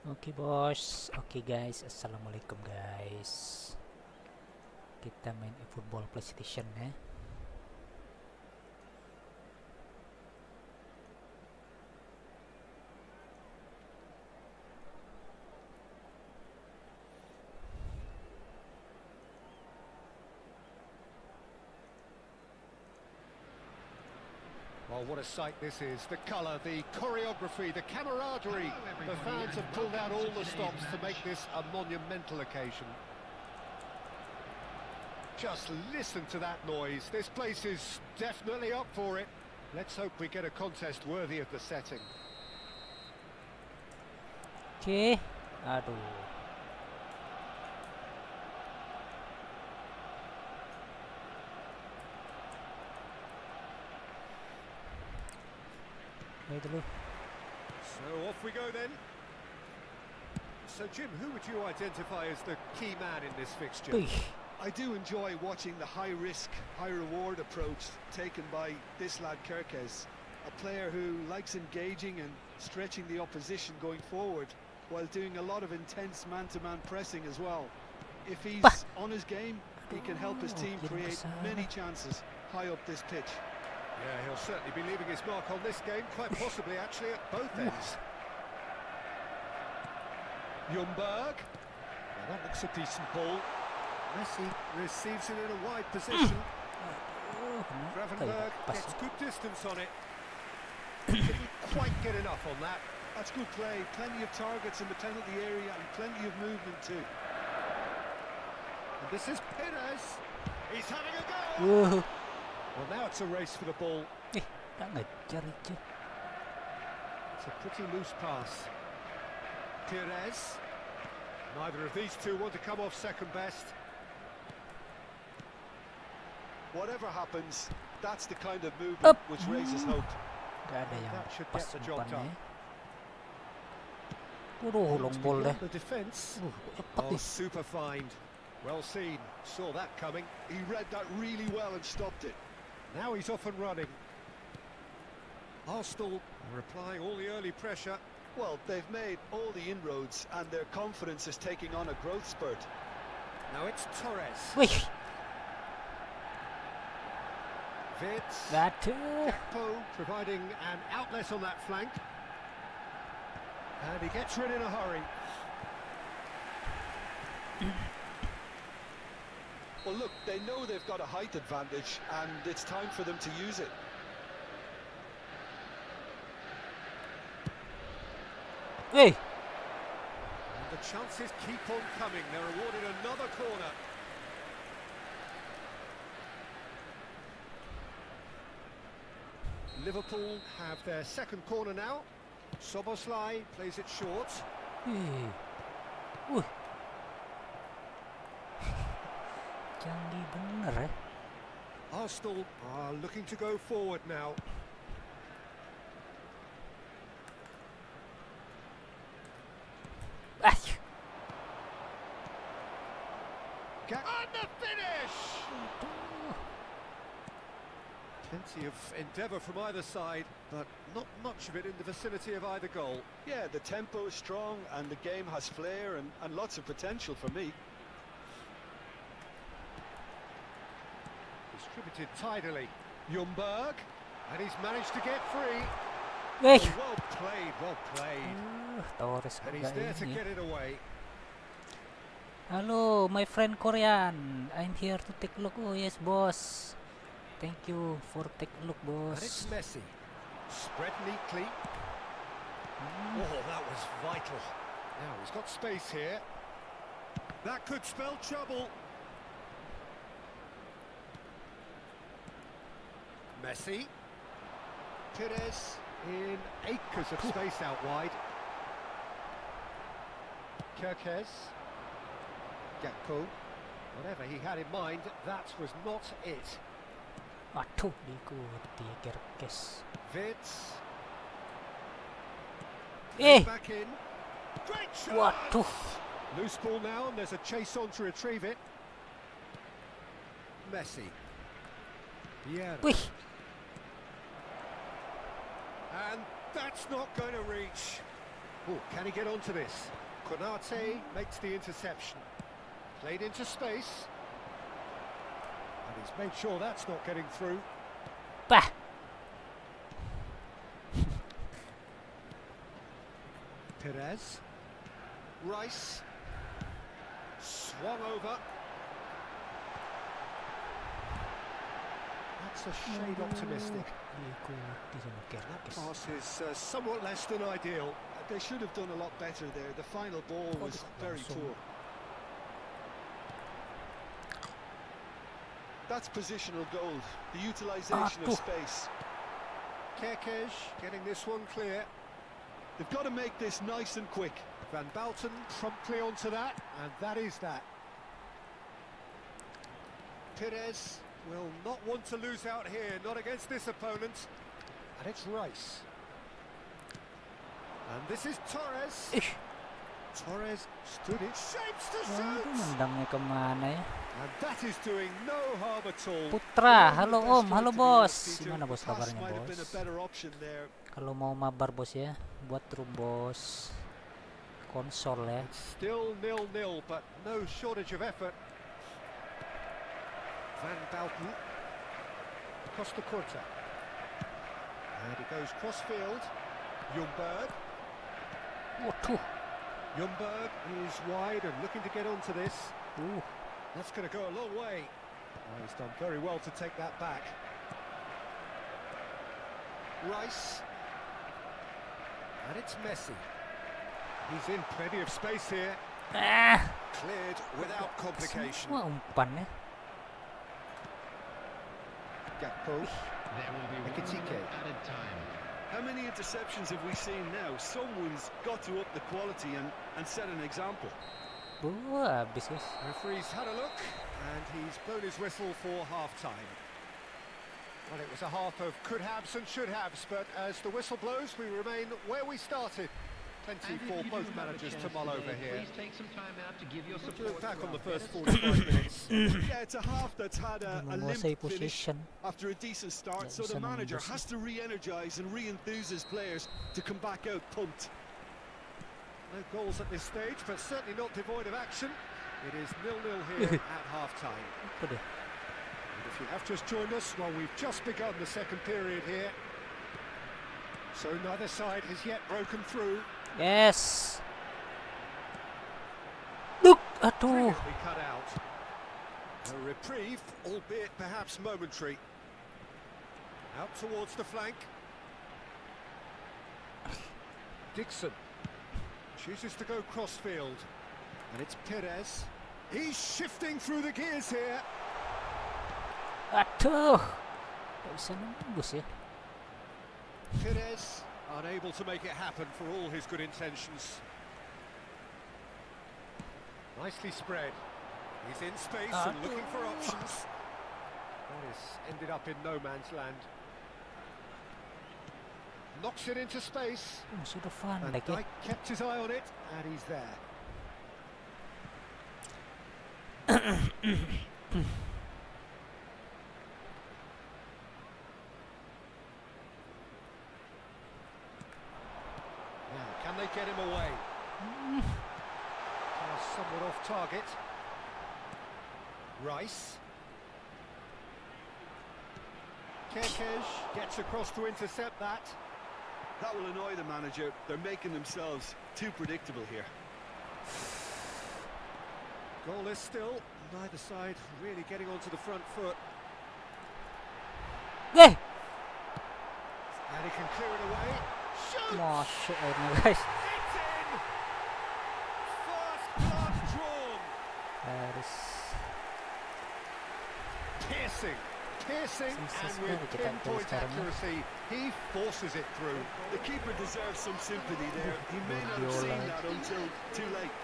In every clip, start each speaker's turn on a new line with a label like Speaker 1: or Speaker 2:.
Speaker 1: Oke bos, oke guys, assalamualaikum guys. Kita main eFootball PlayStation ya.
Speaker 2: Oh, what a sight this is. The colour, the choreography, the camaraderie. The fans have pulled out all the stops to make this a monumental occasion. Just listen to that noise. This place is definitely up for it. Let's hope we get a contest worthy of the setting.
Speaker 1: Oke, aduh.
Speaker 2: So off we go then. So Jim, who would you identify as the key man in this fixture?
Speaker 3: I do enjoy watching the high-risk, high-reward approach taken by this lad Kirkes, a player who likes engaging and stretching the opposition going forward while doing a lot of intense man-to-man pressing as well. If he's on his game, he can help his team create many chances high up this pitch.
Speaker 2: Yeah, he'll certainly be leaving his mark on this game, quite possibly actually at both ends. Ljungberg. Well, that looks a decent ball. Messi receives it in a wide position. Gravenberg gets good distance on it. Didn't quite get enough on that.
Speaker 3: That's good play. Plenty of targets in the penalty area and plenty of movement too.
Speaker 2: And this is Perez. He's having a go. Well, now it's a race for the ball. It's a pretty loose pass. Perez. Neither of these two want to come off second best.
Speaker 3: Whatever happens, that's the kind of movement which raises hope.
Speaker 2: That should get the job done. The defence. Oh, super find. Well seen. Saw that coming.
Speaker 3: He read that really well and stopped it.
Speaker 2: Now he's off and running. Arsenal are applying all the early pressure.
Speaker 3: Well, they've made all the inroads and their confidence is taking on a growth spurt.
Speaker 2: Now it's Torres. Vitz. Gakpo providing an outlet on that flank. And he gets rid in a hurry.
Speaker 3: Well, look, they know they've got a height advantage, and it's time for them to use it.
Speaker 2: And the chances keep on coming. They're awarded another corner. Liverpool have their second corner now. Soboslai plays it short. Arsenal are looking to go forward now. And the finish! Plenty of endeavour from either side, but not much of it in the vicinity of either goal.
Speaker 3: Yeah, the tempo is strong and the game has flair and lots of potential for me.
Speaker 2: Distributed tidily. Ljungberg, and he's managed to get free.
Speaker 1: Well
Speaker 2: played, well played. And he's there to get it away.
Speaker 1: Hello, my friend Korean. I'm here to take a look. Oh yes, boss. Thank you for take a look, boss.
Speaker 2: And it's Messi. Spread neatly. Oh, that was vital. Now he's got space here. That could spell trouble. Messi. Perez in acres of space out wide. Kirkes. Gakpo. Whatever he had in mind, that was not it. Vitz. Back in. Great shot!
Speaker 1: Waduh.
Speaker 2: Loose ball now, and there's a chase on to retrieve it. Messi. Yeah.
Speaker 1: Wih.
Speaker 2: And that's not going to reach. Oh, can he get onto this? Konate makes the interception. Played into space. And he's made sure that's not getting through.
Speaker 1: Bah.
Speaker 2: Perez. Rice. Swung over. That's a shade optimistic. That pass is somewhat less than ideal.
Speaker 3: They should have done a lot better there. The final ball was very poor. That's positional gold, the utilisation of space.
Speaker 2: Kerkez getting this one clear.
Speaker 3: They've got to make this nice and quick.
Speaker 2: Van Balten promptly onto that, and that is that. Perez will not want to lose out here, not against this opponent. And it's Rice. And this is Torres. Torres stood it, shapes to shoot!
Speaker 1: Nendangnya kemana ya?
Speaker 2: And that is doing no harm at all.
Speaker 1: Putra, halo Om, halo Bos. Gimana Bos kabarnya Bos? Kalau mau mabar Bos ya, buat room Bos. Konsol ya.
Speaker 2: It's still 0-0, but no shortage of effort. Van Balten. Costa Corta. And it goes cross-field. Ljungberg.
Speaker 1: Waduh.
Speaker 2: Ljungberg is wide and looking to get onto this. That's going to go a long way. Oh, he's done very well to take that back. Rice. And it's Messi. He's in plenty of space here. Cleared without complication.
Speaker 1: Semua umpan ya.
Speaker 2: Gakpo.
Speaker 4: There will be
Speaker 2: Ekitike.
Speaker 4: at a time.
Speaker 3: How many interceptions have we seen now? Someone's got to up the quality and set an example.
Speaker 1: Habis guys.
Speaker 2: Referee's had a look, and he's blown his whistle for half-time. Well, it was a half of could-haves and should-haves, but as the whistle blows, we remain where we started. Plenty for both managers to mull over here.
Speaker 4: Please take some time out to give your
Speaker 2: Look
Speaker 4: support.
Speaker 2: back on the first 45 minutes.
Speaker 3: Yeah, it's a half that's had a limp
Speaker 1: Menguasai
Speaker 3: finish
Speaker 1: position.
Speaker 3: after a decent start, so the
Speaker 1: bisa
Speaker 3: manager
Speaker 1: menembus.
Speaker 3: has to re-energise and re-enthuse his players to come back out pumped.
Speaker 2: No goals at this stage, but certainly not devoid of action. It is 0-0 here at half-time.
Speaker 1: Apa deh?
Speaker 2: And if you have just joined us, well, we've just begun the second period here. So neither side has yet broken through.
Speaker 1: Yes. Look, aduh.
Speaker 2: Brilliantly cut out. A reprieve, albeit perhaps momentary. Out towards the flank. Dixon chooses to go cross-field. And it's Perez. He's shifting through the gears here.
Speaker 1: Aduh. Tak bisa nembus ya.
Speaker 2: Perez unable to make it happen for all his good intentions. Nicely spread. He's in space and looking for options. That has ended up in no man's land. Knocks it into space.
Speaker 1: Sudah
Speaker 2: And
Speaker 1: Van Dijk ya.
Speaker 2: Dijk kept his eye on it, and he's there. Now, can they get him away? Somewhat off target. Rice. Kerkez gets across to intercept that.
Speaker 3: That will annoy the manager. They're making themselves too predictable here.
Speaker 2: Goalless still. Neither side really getting onto the front foot.
Speaker 1: Eh,
Speaker 2: And he can clear it away. Shoots!
Speaker 1: masuk airnya guys.
Speaker 2: It's in! First blood drawn.
Speaker 1: Harus
Speaker 2: Piercing. Piercing
Speaker 1: Sukses
Speaker 2: and with
Speaker 1: sekali kita
Speaker 2: pinpoint
Speaker 1: sekarang ya.
Speaker 2: accuracy, he forces it through.
Speaker 3: The keeper deserves some sympathy there. He may not have seen that until too late.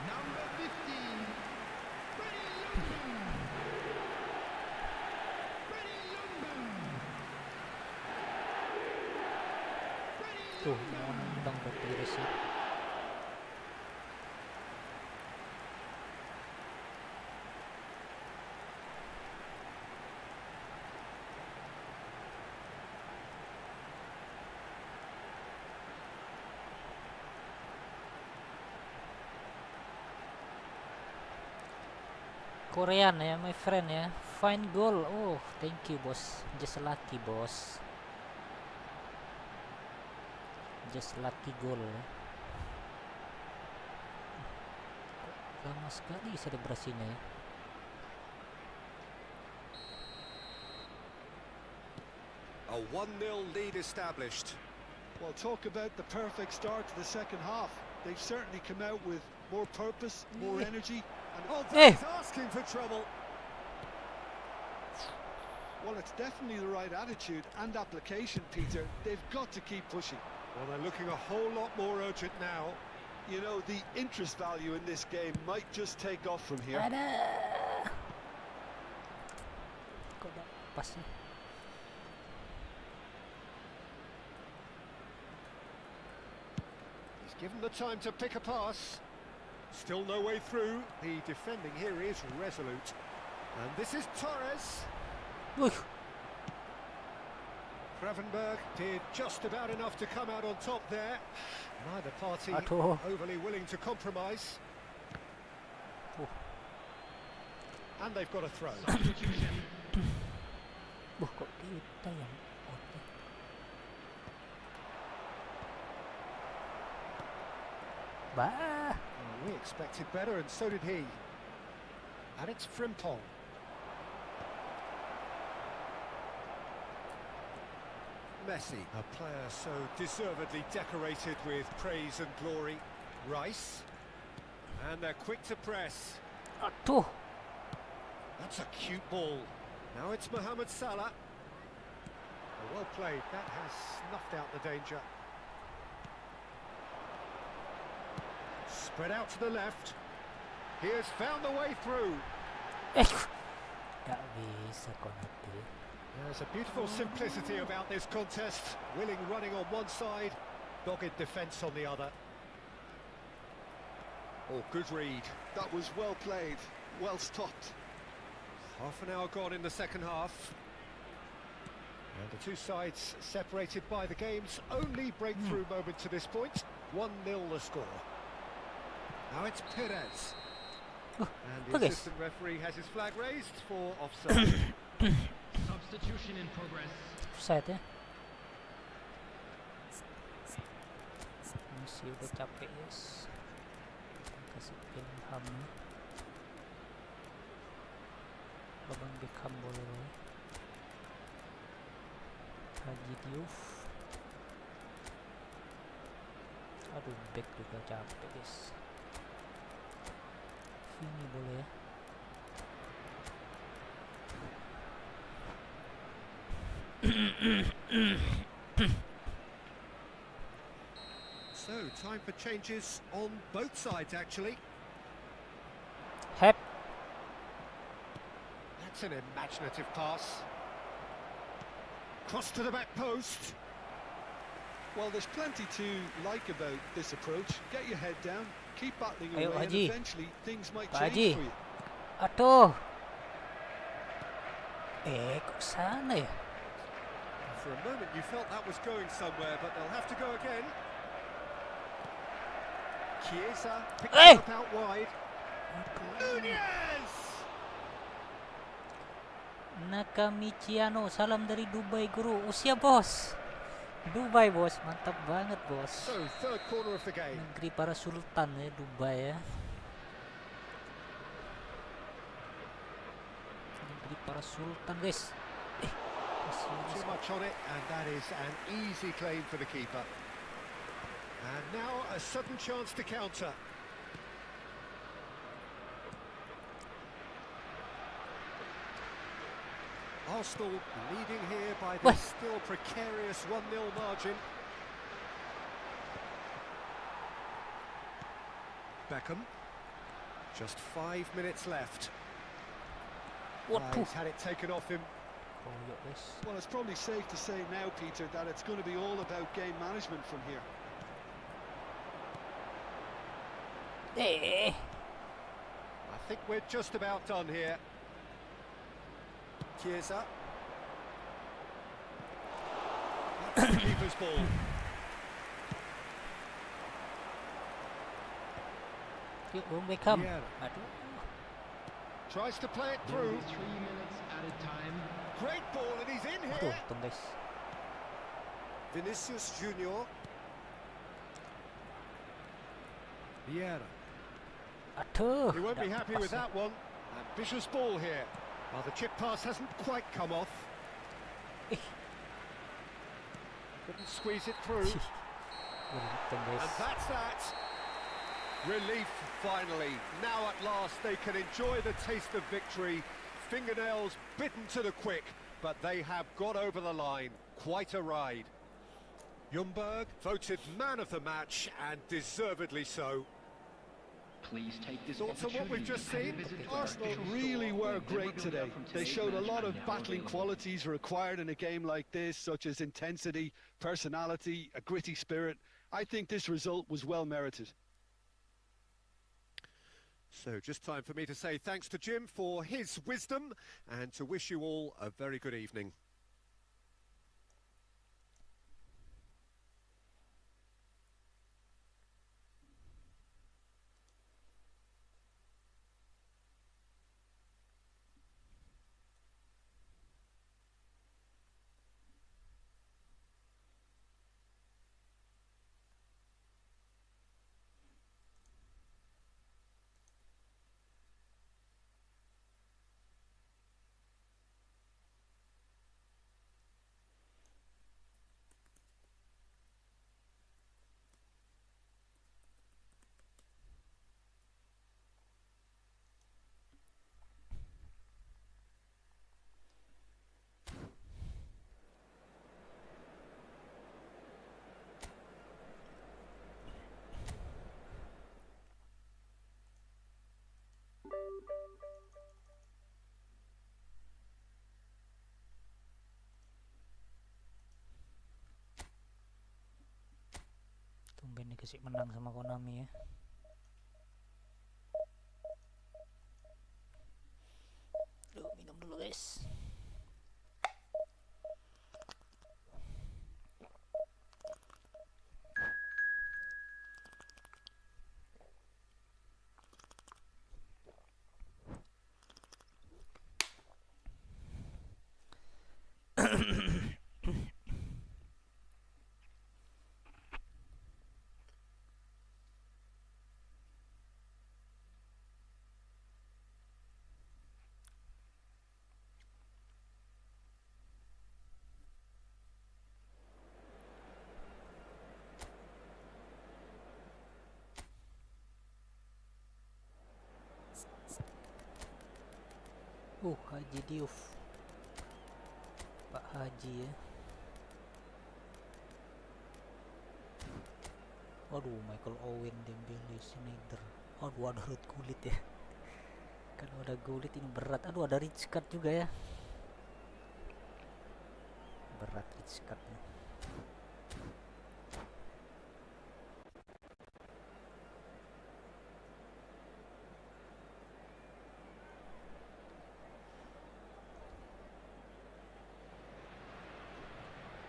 Speaker 4: Number 15.
Speaker 1: tuh mau nendang ke kiri sih. Korean ya, my friend ya. Find goal. Oh, thank you bos. Just lucky bos. Just lucky goal ya. Lama sekali selebrasinya ya.
Speaker 2: A 1-0 lead established.
Speaker 3: Well, talk about the perfect start to the second half. They've certainly come out with more purpose, more energy.
Speaker 2: And oh,
Speaker 1: Hey.
Speaker 2: that's asking for trouble.
Speaker 3: Well, it's definitely the right attitude and application, Peter. They've got to keep pushing.
Speaker 2: Well, they're looking a whole lot more urgent now.
Speaker 3: You know, the interest value in this game might just take off from here.
Speaker 1: Ada. Kok dah pas nih?
Speaker 2: He's given the time to pick a pass. Still no way through. The defending here is resolute. And this is Torres.
Speaker 1: Wih,
Speaker 2: Gravenberg did just about enough to come out on top there. Neither party
Speaker 1: Aduh.
Speaker 2: overly willing to compromise. And they've got a throw.
Speaker 4: Substitution.
Speaker 1: kok kita yang oke. Bah.
Speaker 2: We expected better, and so did he. And it's Frimpong. Messi, a player so deservedly decorated with praise and glory. Rice. And they're quick to press.
Speaker 1: Aduh.
Speaker 2: That's a cute ball. Now it's Mohamed Salah. Well played. That has snuffed out the danger. Spread out to the left. He has found the way through.
Speaker 1: Gak bisa kok nanti.
Speaker 2: There's a beautiful simplicity about this contest. Willing running on one side, dogged defence on the other. Oh, good read.
Speaker 3: That was well played, well stopped.
Speaker 2: Half an hour gone in the second half. And the two sides separated by the game's only breakthrough moment to this point. 1-0 the score. Now it's Perez. And the
Speaker 1: okay.
Speaker 2: assistant referee has his flag raised for offside.
Speaker 4: Substitution in progress.
Speaker 1: Offside ya. Masih udah capek guys. Kasih Bellingham nih. Babang Beckham boleh. Haji Diouf. Aduh, back juga capek guys. Ini boleh ya.
Speaker 2: So, time for changes on both sides, actually.
Speaker 1: Hep.
Speaker 2: That's an imaginative pass. Cross to the back post.
Speaker 3: Well, there's plenty to like about this approach. Get your head down, keep battling
Speaker 1: Ayo,
Speaker 3: away, and
Speaker 1: Haji.
Speaker 3: eventually things might
Speaker 1: Pak
Speaker 3: change
Speaker 1: Haji.
Speaker 3: for you.
Speaker 1: Aduh. Kok sana ya?
Speaker 2: For a moment you felt that was going somewhere, but they'll have to go again. Chiesa picks
Speaker 1: Hey!
Speaker 2: it up out wide. Nunez!
Speaker 1: Nakamichiano, salam dari Dubai guru. Usia bos. Dubai bos, mantap banget bos.
Speaker 2: So, third corner of the game.
Speaker 1: Negeri para sultan ya, Dubai ya. Negeri para sultan guys.
Speaker 2: Too much on it, and that is an easy claim for the keeper. And now a sudden chance to counter. Arsenal leading here by
Speaker 1: What?
Speaker 2: this still precarious 1-0 margin. Beckham. Just 5 minutes left.
Speaker 1: What?
Speaker 2: He's had it taken off him.
Speaker 1: Koyok guys.
Speaker 3: Well, it's probably safe to say now, Peter, that it's going to be all about game management from here.
Speaker 2: I think we're just about done here. Chiesa. That's the keeper's ball.
Speaker 1: Yuk, Bung Beckham.
Speaker 2: Yeah.
Speaker 1: Aduh.
Speaker 2: Tries to play it through.
Speaker 4: 3 minutes added time.
Speaker 2: Great ball, and he's in
Speaker 1: Aduh,
Speaker 2: here.
Speaker 1: untung guys.
Speaker 2: Vinicius Junior. Vieira.
Speaker 1: Aduh.
Speaker 2: He won't be
Speaker 1: dapat
Speaker 2: happy with
Speaker 1: pasnya.
Speaker 2: that one. Ambitious ball here. Well, the chip pass hasn't quite come off.
Speaker 1: Ih,
Speaker 2: Couldn't squeeze it through.
Speaker 1: untung guys.
Speaker 2: And that's that. Relief, finally. Now at last they can enjoy the taste of victory. Fingernails bitten to the quick, but they have got over the line. Quite a ride. Ljungberg voted man of the match, and deservedly so.
Speaker 4: Please take this
Speaker 2: Thoughts on what we've just seen?
Speaker 3: Arsenal really were great today. They showed a lot of battling qualities required in a game like this, such as intensity, personality, a gritty spirit. I think this result was well merited.
Speaker 2: So just time for me to say thanks to Jim for his wisdom and to wish you all a very good evening.
Speaker 1: Tumben dikasih menang sama Konami ya. Duh, minum dulu guys. Haji Diouf, Pak Haji ya. Waduh, Michael Owen, Dembele, Schneider. Aduh, ada Ruth Gullit ya. Kalau ada Gullit ini berat. Aduh, ada Rijkaard juga ya. Berat Rijkaardnya.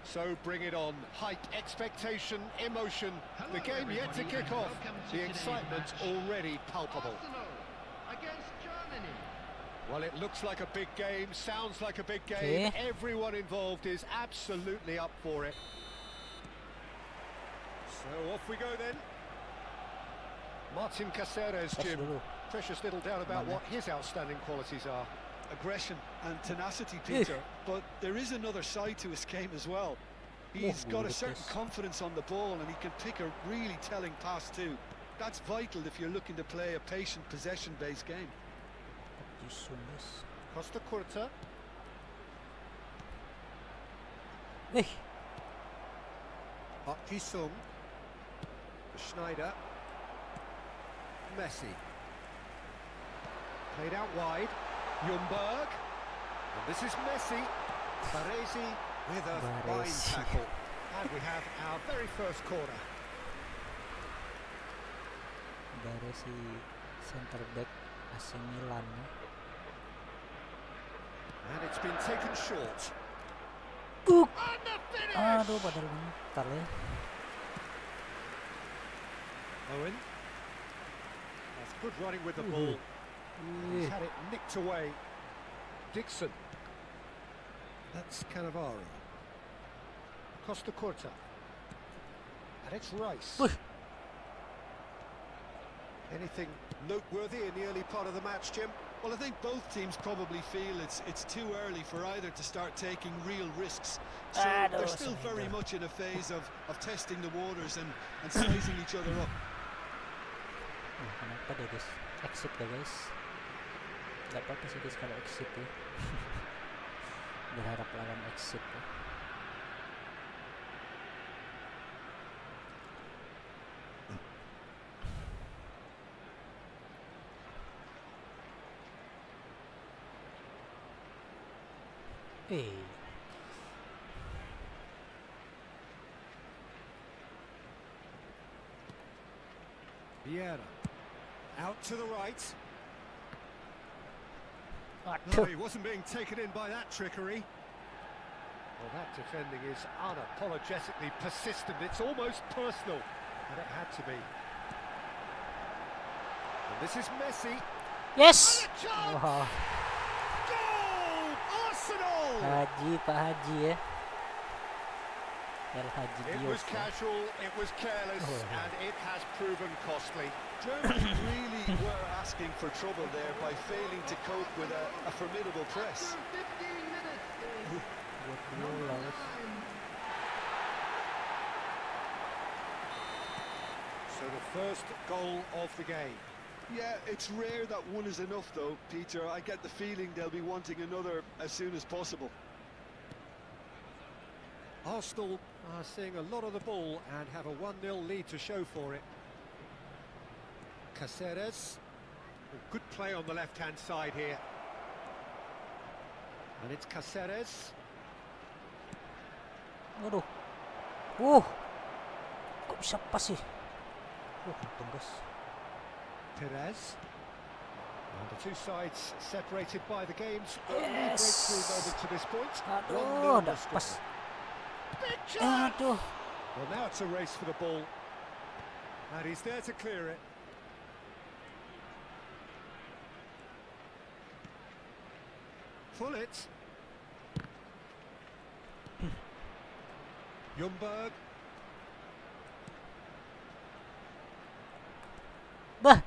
Speaker 2: So bring it on. Height, expectation, emotion. The game yet to kick off. The excitement's already palpable.
Speaker 4: Arsenal against Germany.
Speaker 2: Well, it looks like a big game, sounds like a big game.
Speaker 1: Okay.
Speaker 2: Everyone involved is absolutely up for it. So off we go then. Martin Caceres, Jim. Precious little doubt about what his outstanding qualities are.
Speaker 3: Aggression and tenacity, Peter, but there is another side to his game as well. He's got a certain confidence on the ball and he can pick a really telling pass too. That's vital if you're looking to play a patient possession-based game.
Speaker 2: Costa Curta. Park Ji-sung. Schneider. Messi. Played out wide. Ljungberg. And this is Messi. Baresi with a fine tackle. And we have our very first corner.
Speaker 1: Baresi center back AC Milan ya.
Speaker 2: And it's been taken short.
Speaker 1: Buk.
Speaker 2: And the finish!
Speaker 1: Aduh, padahal bentar ya.
Speaker 2: Owen. That's good running with the ball. He's had it nicked away. Dixon. That's Cannavaro. Costa Corta. And it's Rice.
Speaker 1: Uy.
Speaker 2: Anything noteworthy in the early part of the match, Jim?
Speaker 3: Well, I think both teams probably feel it's too early for either to start taking real risks. So they're still very much in a phase of testing the waters and sizing each other up.
Speaker 1: Kenapa deh guys? Exit deh guys. Gak apa-apa sih guys kalau exit ya. Berharap lawan exit ya.
Speaker 2: Vieira. Out to the right.
Speaker 1: Aduh.
Speaker 2: No, he wasn't being taken in by that trickery. Well, that defending is unapologetically persistent. It's almost personal. And it had to be. And this is Messi.
Speaker 1: Yes.
Speaker 2: And a chance!
Speaker 1: Wah.
Speaker 2: Goal! Arsenal!
Speaker 1: Haji, Pak Haji ya. El Haji
Speaker 2: It
Speaker 1: Dios
Speaker 2: was
Speaker 1: ya.
Speaker 2: casual, it was careless,
Speaker 1: Oh.
Speaker 2: and it has proven costly.
Speaker 3: Germany really were asking for trouble there by failing to cope with a formidable press.
Speaker 4: 15 minutes.
Speaker 1: Buat bola guys.
Speaker 2: So the first goal of the game.
Speaker 3: Yeah, it's rare that one is enough though, Peter. I get the feeling they'll be wanting another as soon as possible.
Speaker 2: Arsenal are seeing a lot of the ball and have a 1-0 lead to show for it. Caceres. Good play on the left-hand side here. And it's Caceres.
Speaker 1: Waduh. Kok bisa pas sih? Untung guys.
Speaker 2: Perez. And the two sides separated by the game's only
Speaker 1: Yes.
Speaker 2: breakthrough moment to this point.
Speaker 1: Aduh,
Speaker 2: 1-0
Speaker 1: udah
Speaker 2: the score.
Speaker 1: pas.
Speaker 2: Big chance!
Speaker 1: Aduh.
Speaker 2: Well, now it's a race for the ball. And he's there to clear it. Pull it. Ljungberg.
Speaker 1: Bah.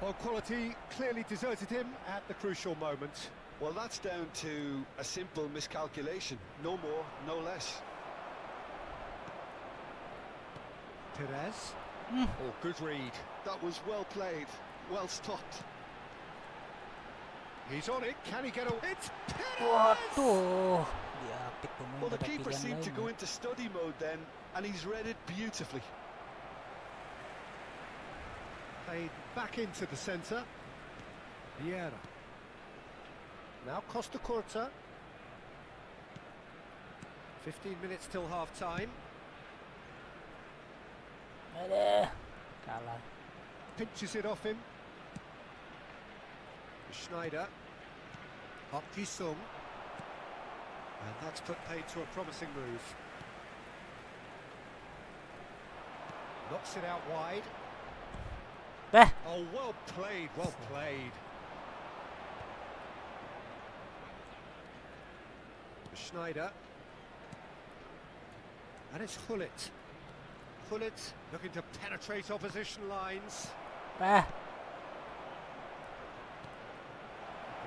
Speaker 2: Well, quality clearly deserted him at the crucial moment.
Speaker 3: Well, that's down to a simple miscalculation. No more, no less.
Speaker 2: Perez.
Speaker 1: Hmm.
Speaker 2: Oh, good read.
Speaker 3: That was well played, well stopped.
Speaker 2: He's on it. Can he get a... It's Perez!
Speaker 1: Waduh. Diapit pemain
Speaker 3: Well, the
Speaker 1: pada
Speaker 3: keeper
Speaker 1: pilihan
Speaker 3: seemed to go
Speaker 1: lain.
Speaker 3: into study mode then, and he's read it beautifully.
Speaker 2: Played back into the centre. Vieira. Now Costa Corta. 15 minutes till half-time.
Speaker 1: Aduh. Kalah.
Speaker 2: Pinches it off him. Schneider. Park Ji-sung. And that's put paid to a promising move. Knocks it out wide.
Speaker 1: Bah.
Speaker 2: Oh, well played, well played. Schneider. And it's Hullet. Hullet looking to penetrate opposition lines.
Speaker 1: Bah.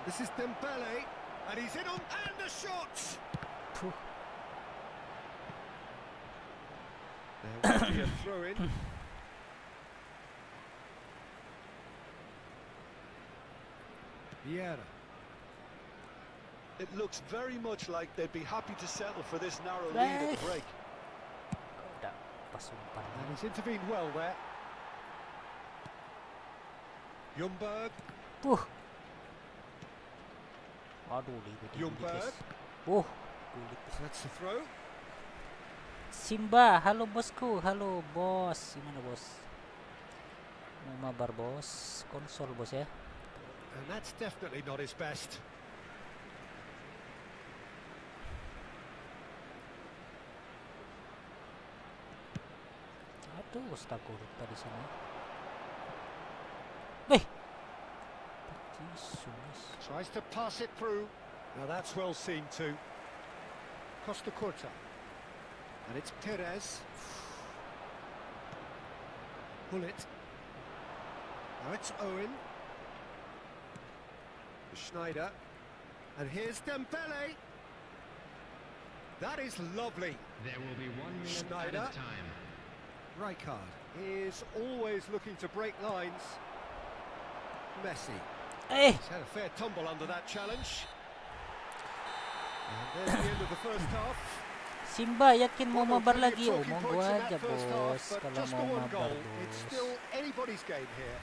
Speaker 2: This is Dembele, and he's in on and a shot.
Speaker 1: Puh.
Speaker 2: There will be a throw in. Vieira.
Speaker 3: It looks very much like they'd be happy to settle for this narrow lead at the break.
Speaker 1: Udah pas umpan.
Speaker 2: And he's intervened well there. Ljungberg.
Speaker 1: Aduh, dikit
Speaker 2: Ljungberg.
Speaker 1: guys. Kulit.
Speaker 2: That's the throw.
Speaker 1: Simba, halo bosku, halo bos. Gimana bos? Mau mabar bos, konsol bos ya.
Speaker 2: And that's definitely not his best.
Speaker 1: Aduh, Skuad tadi sana. Wih. Jesus.
Speaker 2: Tries to pass it through. Now that's well seen too. Costa Curta. And it's Perez. Bullet. Now it's Owen. Schneider. And here's Dembele. That is lovely.
Speaker 5: There will be 1 minute
Speaker 2: Schneider.
Speaker 5: at a time.
Speaker 2: Rijkaard is always looking to break lines. Messi.
Speaker 1: Eh!
Speaker 2: He's had a fair tumble under that challenge. And there's the end of the first half.
Speaker 1: Simba, yakin mo
Speaker 2: Well,
Speaker 1: mabar
Speaker 2: plenty
Speaker 1: lagi.
Speaker 2: of
Speaker 1: Oh,
Speaker 2: talking
Speaker 1: monggo
Speaker 2: points in that
Speaker 1: aja,
Speaker 2: first half,
Speaker 1: boss.
Speaker 2: but
Speaker 1: Kalau
Speaker 2: just
Speaker 1: mau
Speaker 2: the one
Speaker 1: mabar,
Speaker 2: goal. It's
Speaker 1: boss.
Speaker 2: still anybody's game here.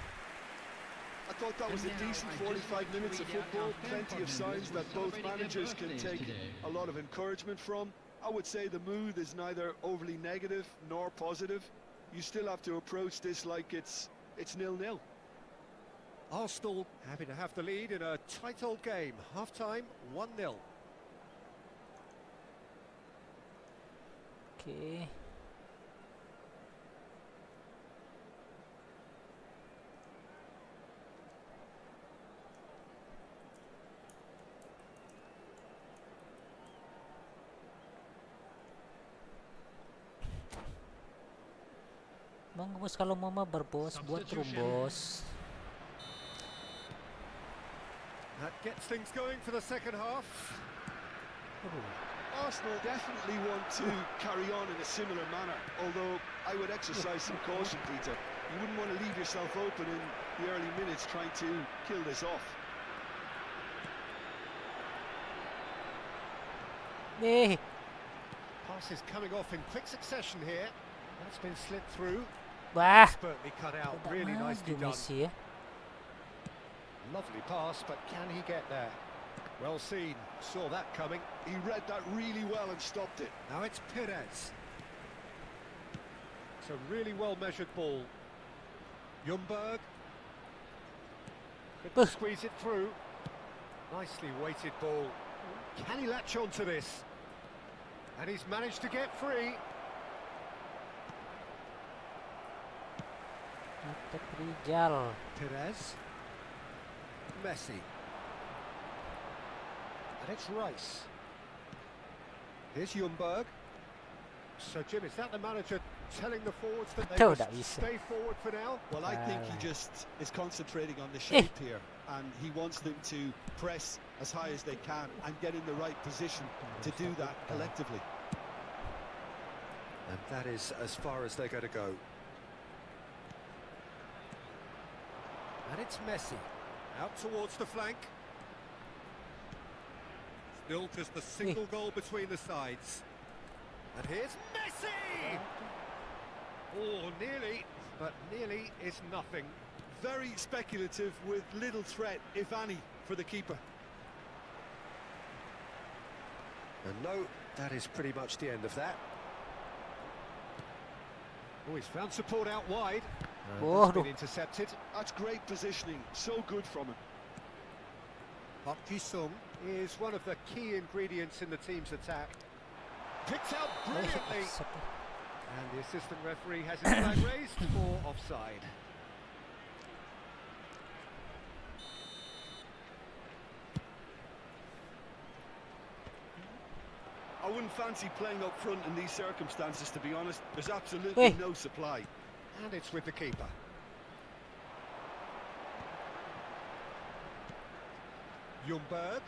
Speaker 3: I thought that was a decent 45 minutes of football. Plenty of signs that both managers can take a lot of encouragement from. I would say the mood is neither overly negative nor positive. You still have to approach this like it's 0-0.
Speaker 2: Arsenal happy to have the lead in a tight old game. Half-time, 1-0.
Speaker 1: Okay. Monggo bos, kalau mau mabar bos, buat room bos.
Speaker 2: That gets things going for the second half.
Speaker 3: Arsenal definitely want to carry on in a similar manner, although I would exercise some caution, Peter. You wouldn't want to leave yourself open in the early minutes trying to kill this off.
Speaker 1: Eh,
Speaker 2: Pass is coming off in quick succession here. That's been slipped through.
Speaker 1: bah.
Speaker 2: Expertly cut out,
Speaker 1: Tidak
Speaker 2: really
Speaker 1: maju
Speaker 2: nicely done.
Speaker 1: Messi ya.
Speaker 2: Lovely pass, but can he get there? Well seen, saw that coming.
Speaker 3: He read that really well and stopped it.
Speaker 2: Now it's Perez. It's a really well-measured ball. Ljungberg. Couldn't squeeze it through. Nicely weighted ball. Can he latch onto this? And he's managed to get free.
Speaker 1: Attack Rijal.
Speaker 2: Perez. Messi. And it's Rice. Here's Ljungberg. So, Jim, is that the manager telling the forwards that they
Speaker 1: Tahu
Speaker 2: must
Speaker 1: tak bisa.
Speaker 2: stay forward for now?
Speaker 3: Well, I think he
Speaker 1: Alah.
Speaker 3: just is concentrating on the shape here, and he wants them to press as high as they can and get in the right position to do that collectively.
Speaker 2: And that is as far as they're going to go. And it's Messi. Out towards the flank. Still just a single goal between the sides. And here's Messi! Oh, nearly, but nearly is nothing.
Speaker 3: Very speculative with little threat, if any, for the keeper.
Speaker 2: And no, that is pretty much the end of that. Oh, he's found support out wide. And
Speaker 1: Oh,
Speaker 2: that's been
Speaker 1: no.
Speaker 2: intercepted.
Speaker 3: That's great positioning, so good from him.
Speaker 2: Park Ji-sung is one of the key ingredients in the team's attack. Picked out brilliantly. And the assistant referee has his flag raised for offside.
Speaker 3: I wouldn't fancy playing up front in these circumstances, to be honest. There's absolutely no supply.
Speaker 2: And it's with the keeper. Ljungberg.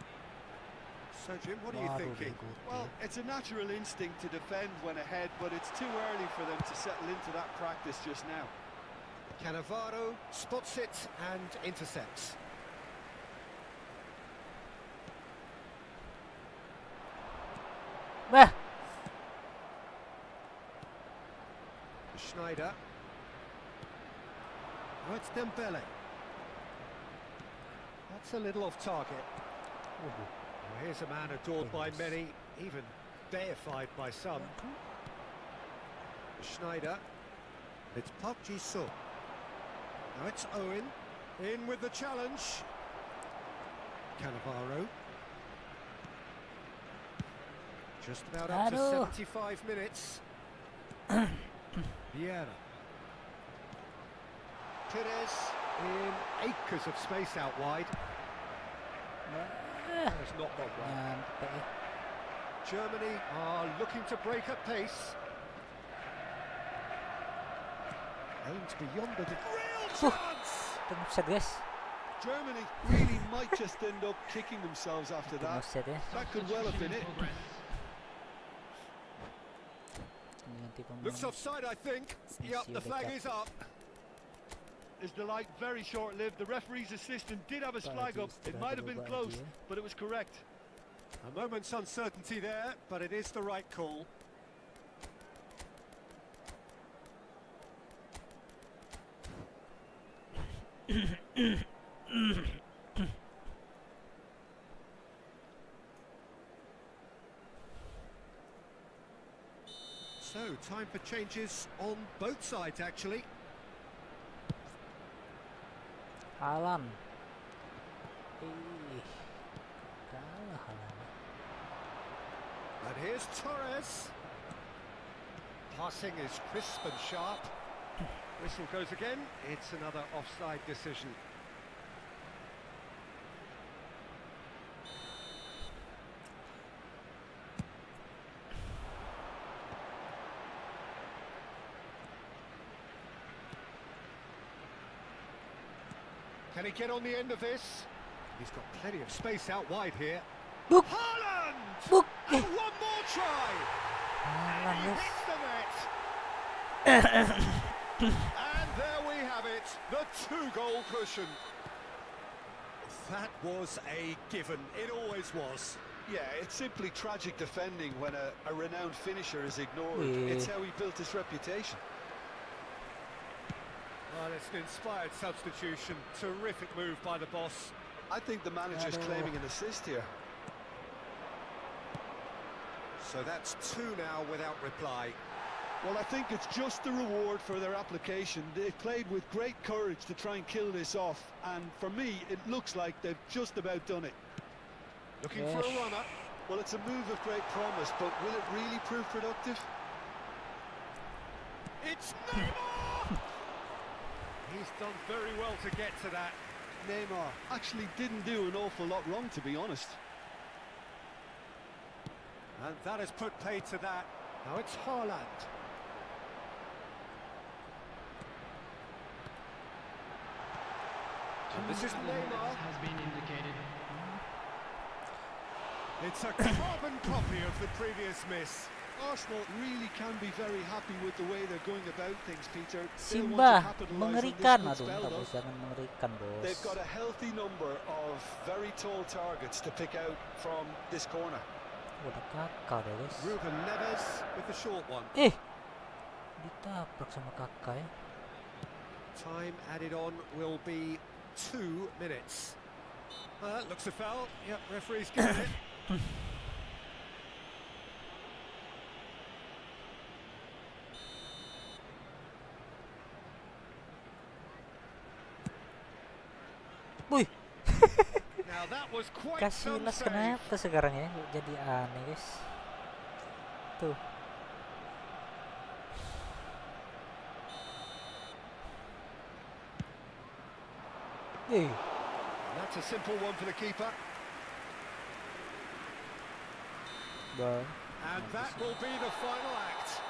Speaker 2: So, Jim, what are you thinking?
Speaker 3: Well, it's a natural instinct to defend when ahead, but it's too early for them to settle into that practice just now.
Speaker 2: Cannavaro spots it and intercepts.
Speaker 1: Bah.
Speaker 2: Schneider. Oh, it's Dembele. That's a little off target. Well, here's a man adored by many, even deified by some. Schneider. It's Park Ji-sung. Now it's Owen. In with the challenge. Cannavaro. Just about up to
Speaker 1: Aduh.
Speaker 2: 75 minutes. Vieira. Perez in acres of space out wide. Has not gone well.
Speaker 1: Nyampe eh.
Speaker 2: Germany are looking to break at pace. Aims beyond the real chance.
Speaker 1: Ito offside guys.
Speaker 3: Germany really might just end up kicking themselves after
Speaker 1: Ito
Speaker 3: that.
Speaker 1: offside eh.
Speaker 3: That could well have been it.
Speaker 1: Ganti pemain.
Speaker 2: Looks offside, I think. Yep, the flag is up.
Speaker 3: His delight very short-lived. The referee's assistant did have his flag up. It might have been close, but it was correct.
Speaker 2: A moment's uncertainty there, but it is the right call. So, time for changes on both sides, actually.
Speaker 1: Haaland. Kalah Haaland.
Speaker 2: And here's Torres. Passing is crisp and sharp. Whistle goes again. It's another offside decision. Can he get on the end of this? He's got plenty of space out wide here.
Speaker 1: Book.
Speaker 2: Haaland!
Speaker 1: Book.
Speaker 2: And one more try! And he
Speaker 1: Haaland guys.
Speaker 2: hits the net! And there we have it, the 2-goal cushion. That was a given, it always was.
Speaker 3: Yeah, it's simply tragic defending when a renowned finisher is ignored.
Speaker 1: Yeah.
Speaker 3: It's how he built his reputation.
Speaker 2: Well, it's an inspired substitution. Terrific move by the boss.
Speaker 3: I think the manager's
Speaker 1: JADWAL.
Speaker 3: claiming an assist here.
Speaker 2: So that's 2 now without reply.
Speaker 3: Well, I think it's just the reward for their application. They've played with great courage to try and kill this off, and for me, it looks like they've just about done it.
Speaker 2: Looking for a
Speaker 1: Yes.
Speaker 2: runner.
Speaker 3: Well, it's a move of great promise, but will it really prove productive?
Speaker 2: It's Neymar! He's done very well to get to that.
Speaker 3: Neymar actually didn't do an awful lot wrong, to be honest.
Speaker 2: And that has put paid to that. Now it's Haaland. And this is Neymar.
Speaker 4: Has been indicated.
Speaker 2: It's a carbon copy of the previous miss.
Speaker 3: Arsenal really can be very happy with the way they're going about things, Peter. They'll want to
Speaker 1: Simba,
Speaker 3: capitalise on
Speaker 1: mengerikan.
Speaker 3: this
Speaker 1: Aduh,
Speaker 3: good spell,
Speaker 1: tapos
Speaker 3: though.
Speaker 1: jangan mengerikan, bos.
Speaker 3: They've got a healthy number of very tall targets to pick out from this corner.
Speaker 1: Udah kakak deh, guys.
Speaker 2: Ruben Neves with the short one.
Speaker 1: Ditabrak sama kakak ya.
Speaker 2: Time added on will be 2 minutes. Looks a foul. Yep, referee's given it.
Speaker 1: Wih,
Speaker 2: Now that was quite some
Speaker 1: Casillas
Speaker 2: save.
Speaker 1: kenapa sekarang ya? Jadi aneh, guys. Tuh.
Speaker 2: And that's a simple one for the keeper.
Speaker 1: Bang.
Speaker 2: And that will be the final act.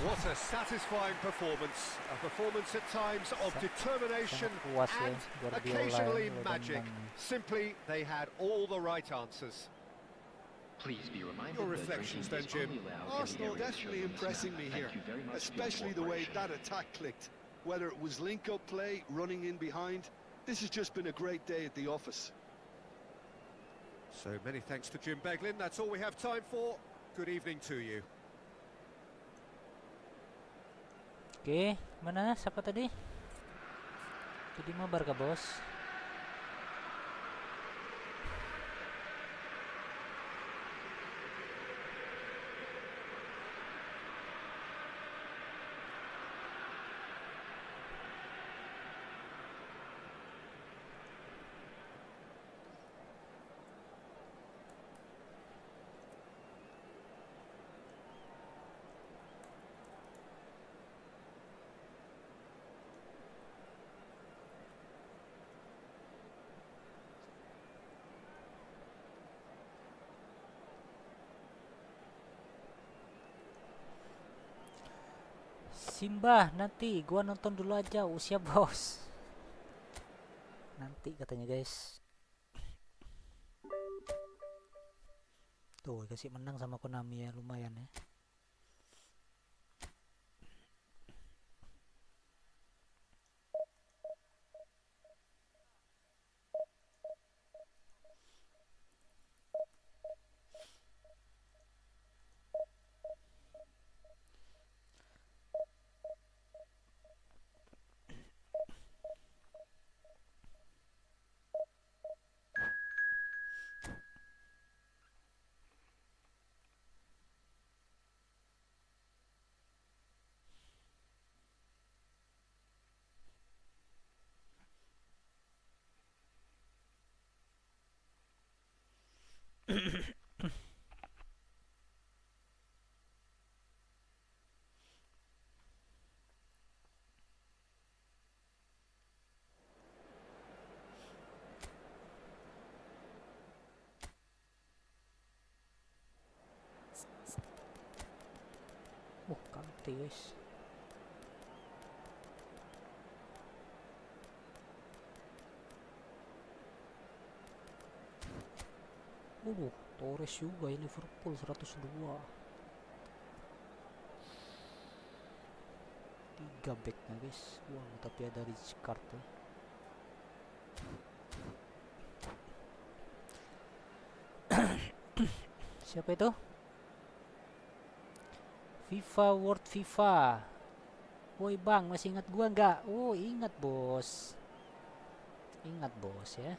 Speaker 2: What a satisfying performance. A performance at times of determination
Speaker 1: sangat puas ya,
Speaker 2: and
Speaker 1: Guardiola
Speaker 2: occasionally
Speaker 1: yang udah
Speaker 2: magic.
Speaker 1: menang.
Speaker 2: Simply, they had all the right answers.
Speaker 5: Please be reminded
Speaker 2: Your
Speaker 5: that
Speaker 2: reflections
Speaker 5: drinking
Speaker 2: then,
Speaker 5: is
Speaker 2: Jim.
Speaker 5: only allowed in the
Speaker 3: Arsenal
Speaker 5: areas
Speaker 3: definitely
Speaker 5: shown on this
Speaker 3: impressing
Speaker 5: map.
Speaker 3: me
Speaker 5: Thank
Speaker 3: here,
Speaker 5: you very much for your
Speaker 3: especially the way
Speaker 5: cooperation.
Speaker 3: that attack clicked. Whether it was link-up play, running in behind, this has just been a great day at the office.
Speaker 2: So many thanks to Jim Beglin. That's all we have time for. Good evening to you.
Speaker 1: Oke, mana siapa tadi? Jadi mabar kah, bos? Simba, nanti gua nonton dulu aja. Usia bos. Nanti katanya guys. Tuh kasih menang sama Konami ya, lumayan ya. Kanti guys. Torres juga ya, Liverpool 102. 3 backnya guys. Wow, tapi ada rich card ya. Siapa itu? FIFA World FIFA. Woi bang, masih ingat gua nggak? Oh ingat bos. Ingat bos ya.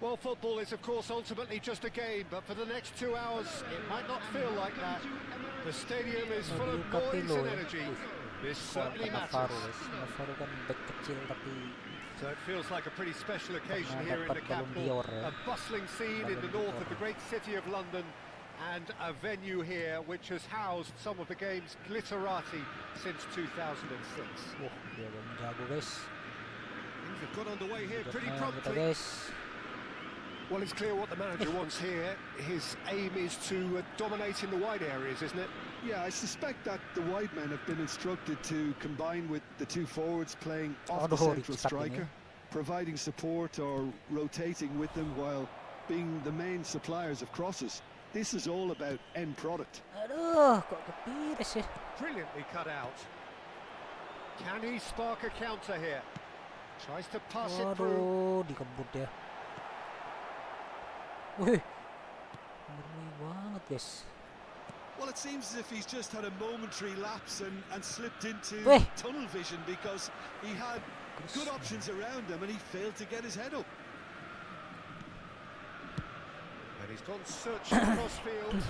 Speaker 2: Well, football is of course ultimately just a game, but for the next 2 hours it might not feel like that. The stadium is full of noise and energy. This certainly matters.
Speaker 1: Navarro kan back kecil tapi
Speaker 2: So it feels like a pretty special occasion here in the capital. A bustling scene in the north of the great city of London, and a venue here which has housed some of the game's glitterati since 2006.
Speaker 1: Wah, dia jago guys.
Speaker 2: Things have got underway here pretty
Speaker 1: Kita
Speaker 2: promptly.
Speaker 1: guys.
Speaker 2: Well, it's clear what the manager wants here. His aim is to dominate in the wide areas, isn't it?
Speaker 3: Yeah, I suspect that the wide men have been instructed to combine with the two forwards playing off the central striker, providing support or rotating with them while being the main suppliers of crosses. This is all about end product.
Speaker 1: Aduh, kok kepiris ya.
Speaker 2: Brilliantly cut out. Can he spark a counter here? Tries to pass it through.
Speaker 1: Waduh, dikebut ya. Wih, ngeri banget guys.
Speaker 3: Well, it seems as if he's just had a momentary lapse and slipped into tunnel vision because he had good options around him and he failed to get his head up.
Speaker 2: And he's gone searching across field.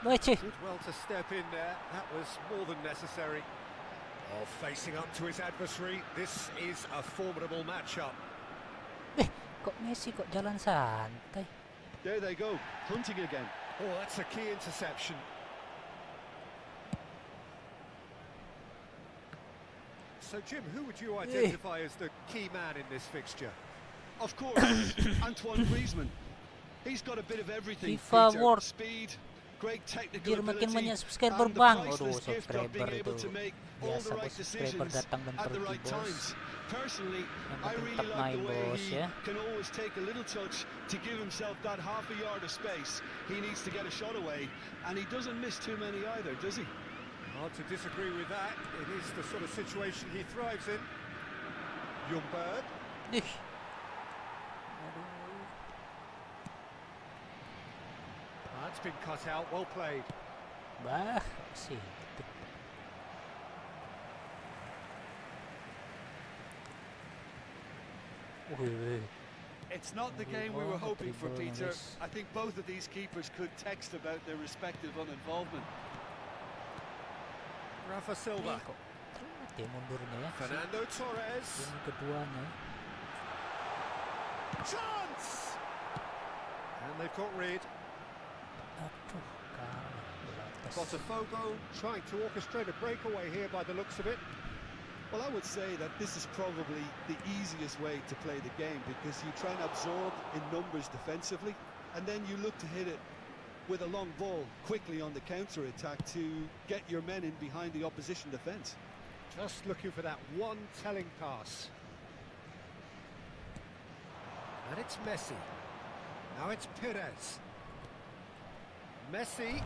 Speaker 2: Did well to step in there. That was more than necessary. Oh, facing up to his adversary. This is a formidable matchup.
Speaker 1: Kok Messi kok jalan santai?
Speaker 3: There they go, hunting again.
Speaker 2: Oh, that's a key interception. So, Jim, who would you identify as the key man in this fixture?
Speaker 3: Of course, Antoine Griezmann. He's got a bit of everything.
Speaker 1: FIFA World.
Speaker 3: Speed, great technical ability,
Speaker 1: makin banyak subscriber
Speaker 3: and the
Speaker 1: bang.
Speaker 3: priceless
Speaker 1: Aduh,
Speaker 3: gift of being
Speaker 1: subscriber
Speaker 3: able
Speaker 1: itu
Speaker 3: to make all the
Speaker 1: biasa
Speaker 3: right
Speaker 1: bos, subscriber
Speaker 3: decisions
Speaker 1: datang dan
Speaker 3: at the
Speaker 1: pergi
Speaker 3: right
Speaker 1: bos.
Speaker 3: times. Personally,
Speaker 1: Yang
Speaker 3: I
Speaker 1: penting
Speaker 3: really
Speaker 1: tak
Speaker 3: like
Speaker 1: main
Speaker 3: the way
Speaker 1: bos
Speaker 3: he
Speaker 1: ya.
Speaker 3: can always take a little touch to give himself that half a yard of space. He needs to get a shot away, and he doesn't miss too many either, does he?
Speaker 2: Hard to disagree with that. It is the sort of situation he thrives in. Ljungberg. That's been cut out. Well played.
Speaker 1: Bah, sih.
Speaker 3: It's not the game we were hoping for, Peter. I think both of these keepers could text about their respective uninvolvement.
Speaker 2: Rafa Silva.
Speaker 1: Mundurnya ya.
Speaker 2: Fernando Torres.
Speaker 1: Yang keduanya.
Speaker 2: Chance! And they've got rid.
Speaker 1: Aduh, kalah.
Speaker 2: Botafogo trying to orchestrate a breakaway here by the looks of it.
Speaker 3: Well, I would say that this is probably the easiest way to play the game, because you try and absorb in numbers defensively, and then you look to hit it with a long ball quickly on the counter-attack to get your men in behind the opposition defence.
Speaker 2: Just looking for that one telling pass. And it's Messi. Now it's Perez. Messi.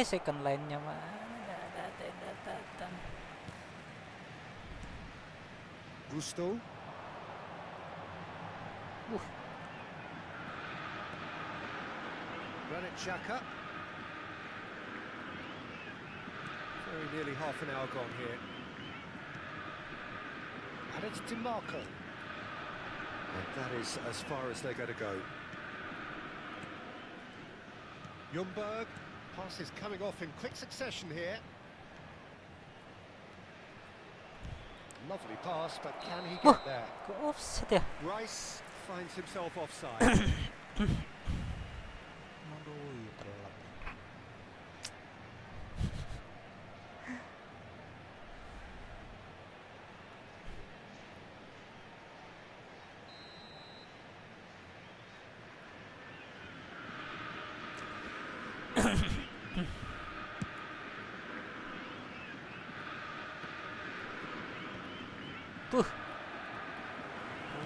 Speaker 1: Second line-nya mana? Datang.
Speaker 2: Gusto. Granit Xhaka. Very nearly half an hour gone here. And it's DiMarco. And that is as far as they're going to go. Ljungberg. Pass is coming off in quick succession here. Lovely pass, but can he get there?
Speaker 1: Offset ya.
Speaker 2: Rice finds himself offside.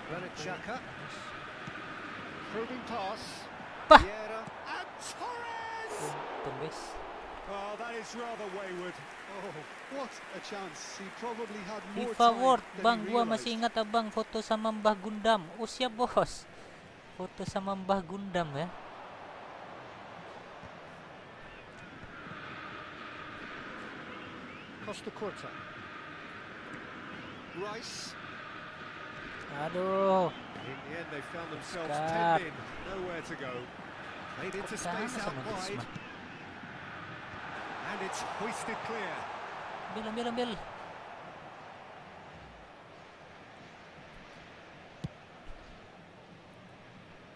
Speaker 2: Granit Xhaka. Probing pass. Vieira and Torres!
Speaker 1: Tumbes.
Speaker 2: Oh, that is rather wayward.
Speaker 3: Oh, what a chance. He probably had more
Speaker 1: FIFA
Speaker 3: time
Speaker 1: World,
Speaker 3: than
Speaker 1: bang,
Speaker 3: he
Speaker 1: gua
Speaker 3: realized.
Speaker 1: masih ingat abang foto sama Mbah Gundam. Oh siap bos, foto sama Mbah Gundam ya.
Speaker 2: Costa Curta. Rice.
Speaker 1: Aduh,
Speaker 2: In the end, they found themselves
Speaker 1: Skuad.
Speaker 2: 10 in, nowhere to go. Played into
Speaker 1: sama
Speaker 2: space out
Speaker 1: sama
Speaker 2: wide,
Speaker 1: Bisma.
Speaker 2: and it's hoisted clear.
Speaker 1: Ambil.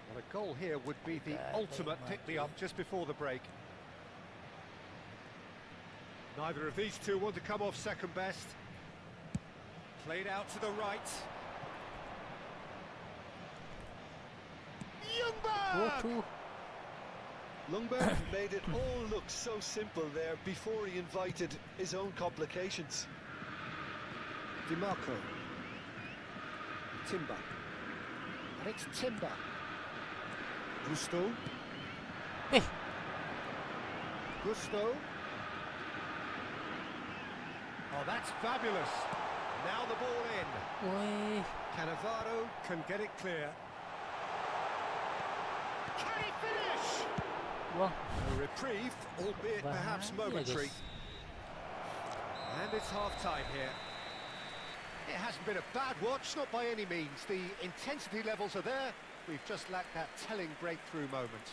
Speaker 2: Well, a goal here would be the ultimate pick-me-up just before the break. Neither of these two want to come off second best. Played out to the right. Ljungberg!
Speaker 1: Tuh.
Speaker 3: Ljungberg made it all look so simple there before he invited his own complications.
Speaker 2: DiMarco. Timber. And it's Timber. Gusto.
Speaker 1: Eh.
Speaker 2: Gusto. Oh, that's fabulous. Now the ball in.
Speaker 1: Woi,
Speaker 2: Cannavaro can get it clear. Can he finish?
Speaker 1: buang.
Speaker 2: A reprieve, albeit perhaps
Speaker 1: Bahaya,
Speaker 2: momentary.
Speaker 1: guys.
Speaker 2: And it's half-time here. It hasn't been a bad watch, not by any means. The intensity levels are there. We've just lacked that telling breakthrough moment.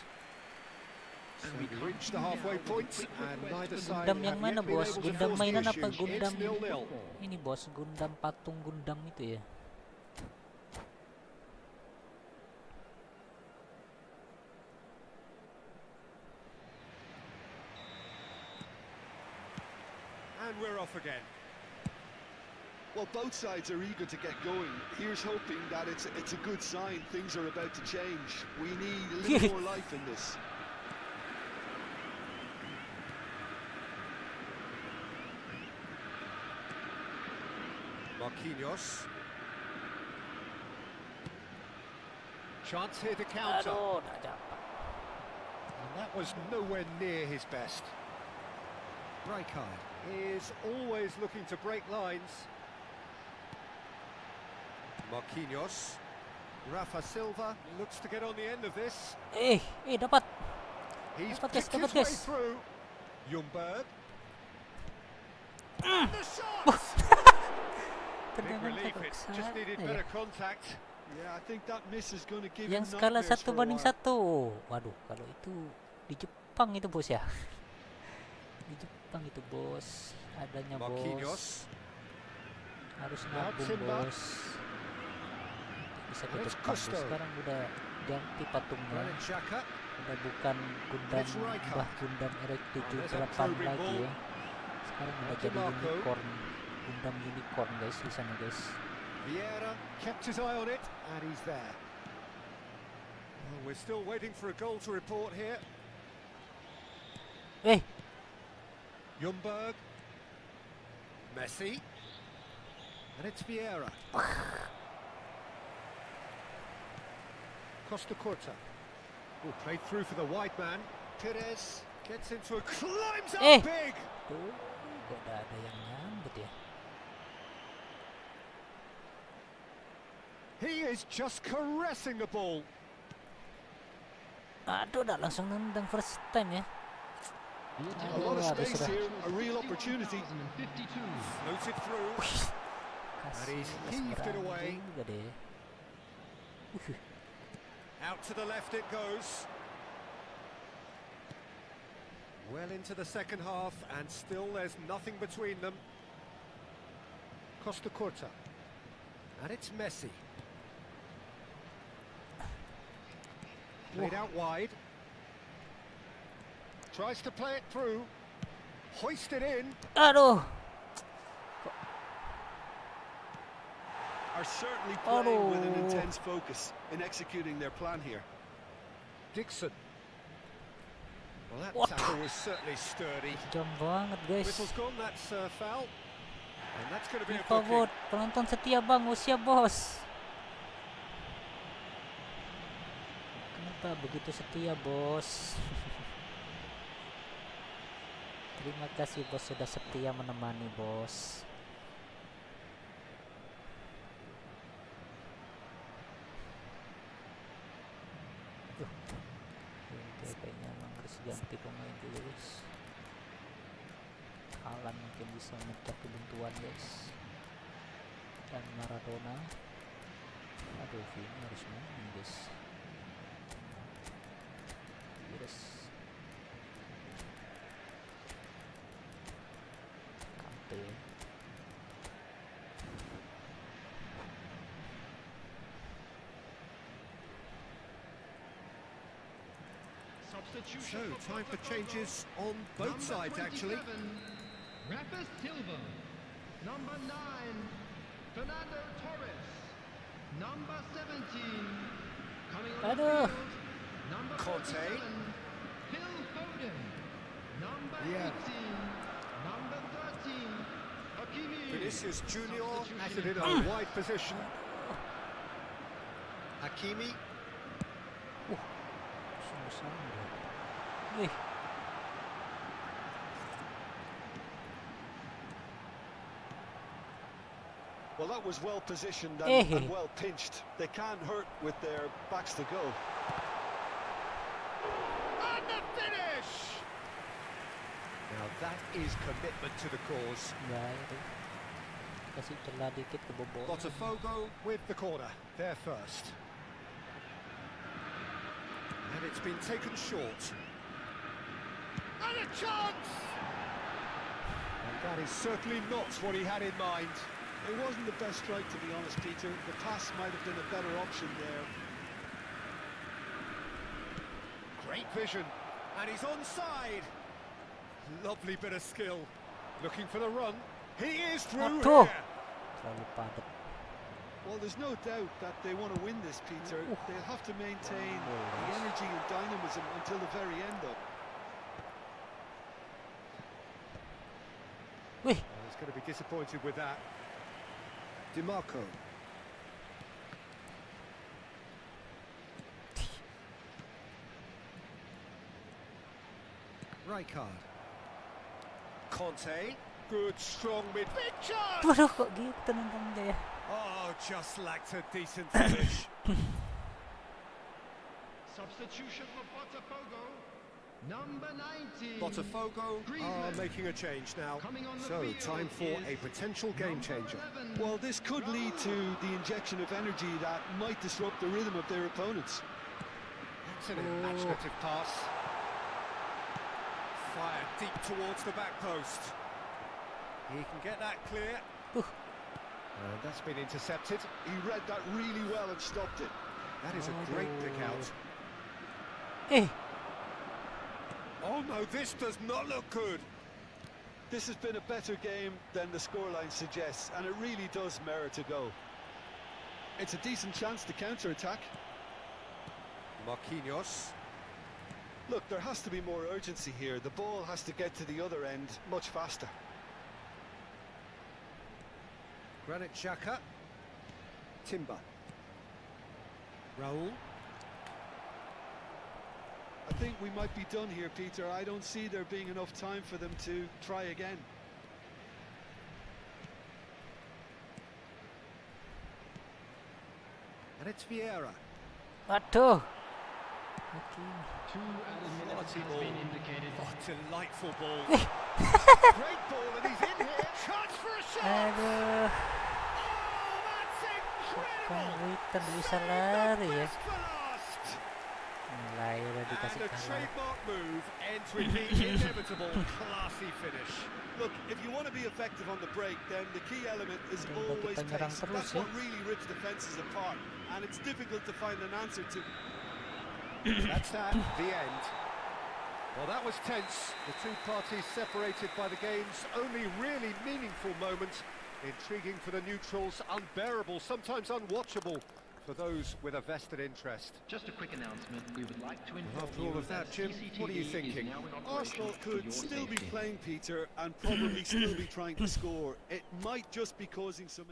Speaker 2: So we've reached the halfway point, and neither side
Speaker 1: Gundam yang
Speaker 2: have
Speaker 1: mana
Speaker 2: yet been
Speaker 1: bos?
Speaker 2: able to
Speaker 1: Gundam
Speaker 2: force the
Speaker 1: mainan apa
Speaker 2: issue.
Speaker 1: Gundam?
Speaker 2: It's 0-0.
Speaker 1: Ini bos, Gundam patung Gundam itu ya.
Speaker 2: And we're off again.
Speaker 3: Well, both sides are eager to get going. Here's hoping that it's a good sign. Things are about to change. We need a little more life in this.
Speaker 2: Marquinhos. Chance here to counter.
Speaker 1: Aduh, tak dapat.
Speaker 2: And that was nowhere near his best. Rijkaard is always looking to break lines. Marquinhos. Rafa Silva looks to get on the end of this.
Speaker 1: Dapat.
Speaker 2: He's
Speaker 1: Dapat,
Speaker 2: picked
Speaker 1: guys,
Speaker 2: his way
Speaker 1: guys.
Speaker 2: through. Ljungberg. And the shot! Big
Speaker 1: Tendangan
Speaker 2: relief,
Speaker 1: satu
Speaker 2: it
Speaker 1: ke
Speaker 2: just
Speaker 1: sana
Speaker 2: needed
Speaker 1: ya.
Speaker 2: better contact.
Speaker 3: Yeah, I think that miss is going to give
Speaker 1: Yang
Speaker 3: him
Speaker 1: skala
Speaker 3: nightmares
Speaker 1: 1
Speaker 3: for a
Speaker 1: banding
Speaker 3: while.
Speaker 1: 1. Waduh, kalau itu di Jepang itu bos ya. Di Jepang itu bos, adanya bos.
Speaker 2: Marquinhos.
Speaker 1: Harus
Speaker 2: Now
Speaker 1: nabung
Speaker 2: Timber.
Speaker 1: bos. Bisa ke
Speaker 2: And it's
Speaker 1: Jepang bos.
Speaker 2: Gusto.
Speaker 1: Sekarang udah ganti patungnya.
Speaker 2: Granit Xhaka.
Speaker 1: Udah bukan Gundam
Speaker 2: It's Rijkaard.
Speaker 1: Mbah Gundam
Speaker 2: there's a
Speaker 1: RX78
Speaker 2: probing
Speaker 1: lagi
Speaker 2: ball.
Speaker 1: ya. Sekarang udah jadi
Speaker 2: DiMarco.
Speaker 1: unicorn. Gundam unicorn guys di sana guys.
Speaker 2: Vieira kept his eye on it, and he's there. Well, we're still waiting for a goal to report here. Ljungberg. Messi. And it's Vieira. Costa Curta. Oh, played through for the wide man. Pires gets into a climbs up big.
Speaker 1: Tuh, kok ada yang nyambut ya.
Speaker 2: He is just caressing the ball.
Speaker 1: Aduh, udah langsung nendang first time ya.
Speaker 3: A lot of space here, a real opportunity.
Speaker 2: Floated through. And he's heaved it away.
Speaker 1: Juga deh.
Speaker 2: Out to the left it goes. Well into the second half, and still there's nothing between them. Costa Curta. And it's Messi. Played out wide. Tries to play it through. Hoisted in.
Speaker 1: Aduh.
Speaker 3: Are certainly playing with an intense focus in executing their plan here.
Speaker 2: Dixon. Well, that
Speaker 1: What?
Speaker 2: tackle was certainly sturdy.
Speaker 1: Jam banget guys.
Speaker 2: Whistle's gone, that's foul. And that's going to be a
Speaker 1: FIFA
Speaker 2: booking.
Speaker 1: vote, penonton setia bang, usia bos. Kenapa begitu setia bos? Terima kasih bos sudah setia menemani bos. Dia kayaknya emang harus ganti pemain dulu guys. Haaland mungkin bisa memecah kebuntuan guys. Dan Maradona. Aduh, ini harus main guys. Yes. Kante.
Speaker 2: So, time for changes on both sides actually.
Speaker 4: Rafa Silva. Number 9, Fernando Torres. Number 17, coming on the
Speaker 1: Aduh.
Speaker 4: field. Number
Speaker 2: Conte.
Speaker 4: 47, Phil Foden. Number
Speaker 2: Yeah.
Speaker 4: 18, number 13, Hakimi.
Speaker 2: Vinicius Junior has it in a wide position. Hakimi.
Speaker 1: Sungguh-sungguh. Wih.
Speaker 3: Well, that was well positioned
Speaker 1: Eh.
Speaker 3: and well pinched. They can't hurt with their backs to go.
Speaker 2: And the finish! Now that is commitment to the cause.
Speaker 1: Ya itu. Kasih celah dikit kebobolan.
Speaker 2: Botafogo with the corner, there first. And it's been taken short. And a chance! And that is certainly not what he had in mind.
Speaker 3: It wasn't the best strike, to be honest, Peter. The pass might have been a better option there.
Speaker 2: Great vision, and he's onside. Lovely bit of skill. Looking for the run. He is through
Speaker 1: Aduh.
Speaker 2: here.
Speaker 1: Terlalu padat.
Speaker 3: Well, there's no doubt that they want to win this, Peter. They'll have to maintain the energy and dynamism until the very end, though.
Speaker 1: Wih.
Speaker 2: Well, he's going to be disappointed with that. DiMarco. Rijkaard. Conte. Good, strong mid. Big chance!
Speaker 1: Waduh, kok gitu nendangnya ya.
Speaker 2: Oh, just lacked a decent finish.
Speaker 4: Substitution for Botafogo. Number 19.
Speaker 2: Botafogo are making a change now. So, time for a potential game changer.
Speaker 3: Well, this could lead to the injection of energy that might disrupt the rhythm of their opponents.
Speaker 2: That's an imaginative pass. Fired deep towards the back post. He can get that clear. And that's been intercepted.
Speaker 3: He read that really well and stopped it.
Speaker 2: That is a great pick out.
Speaker 1: Eh,
Speaker 2: Oh no, this does not look good.
Speaker 3: This has been a better game than the scoreline suggests, and it really does merit a go. It's a decent chance to counter-attack.
Speaker 2: Marquinhos.
Speaker 3: Look, there has to be more urgency here. The ball has to get to the other end much faster.
Speaker 2: Granit Xhaka. Timber. Raul.
Speaker 3: I think we might be done here, Peter. I don't see there being enough time for them to try again.
Speaker 2: And it's Vieira.
Speaker 1: Waduh.
Speaker 4: Two added minutes has been indicated.
Speaker 2: Oh, delightful ball. Great ball, and he's in here. Chance for a shot.
Speaker 1: Aduh.
Speaker 2: Oh, that's incredible.
Speaker 1: Witan bisa lari ya.
Speaker 2: Best for last.
Speaker 1: Mulai udah dikasih
Speaker 2: And a
Speaker 1: kalah.
Speaker 2: trademark move ends with the inevitable classy finish.
Speaker 3: Look, if you want to be effective on the break, then the key element is
Speaker 1: Udah
Speaker 3: always
Speaker 1: kita nyerang
Speaker 3: pace.
Speaker 1: terus
Speaker 3: That's
Speaker 1: ya.
Speaker 3: what really rips defenses apart, and it's difficult to find an answer to.
Speaker 2: That's that, the end. Well, that was tense. The two parties separated by the game's only really meaningful moment. Intriguing for the neutrals, unbearable, sometimes unwatchable for those with a vested interest.
Speaker 5: Just a quick announcement. We would like to inform
Speaker 2: After all
Speaker 5: you
Speaker 2: of that,
Speaker 5: that
Speaker 2: Jim, what are you
Speaker 5: CCTV is
Speaker 2: thinking?
Speaker 5: now in operation
Speaker 3: Arsenal
Speaker 5: for
Speaker 3: could
Speaker 5: your
Speaker 3: still be
Speaker 5: safety.
Speaker 3: playing, Peter, and probably still be trying to score. It might just be causing some...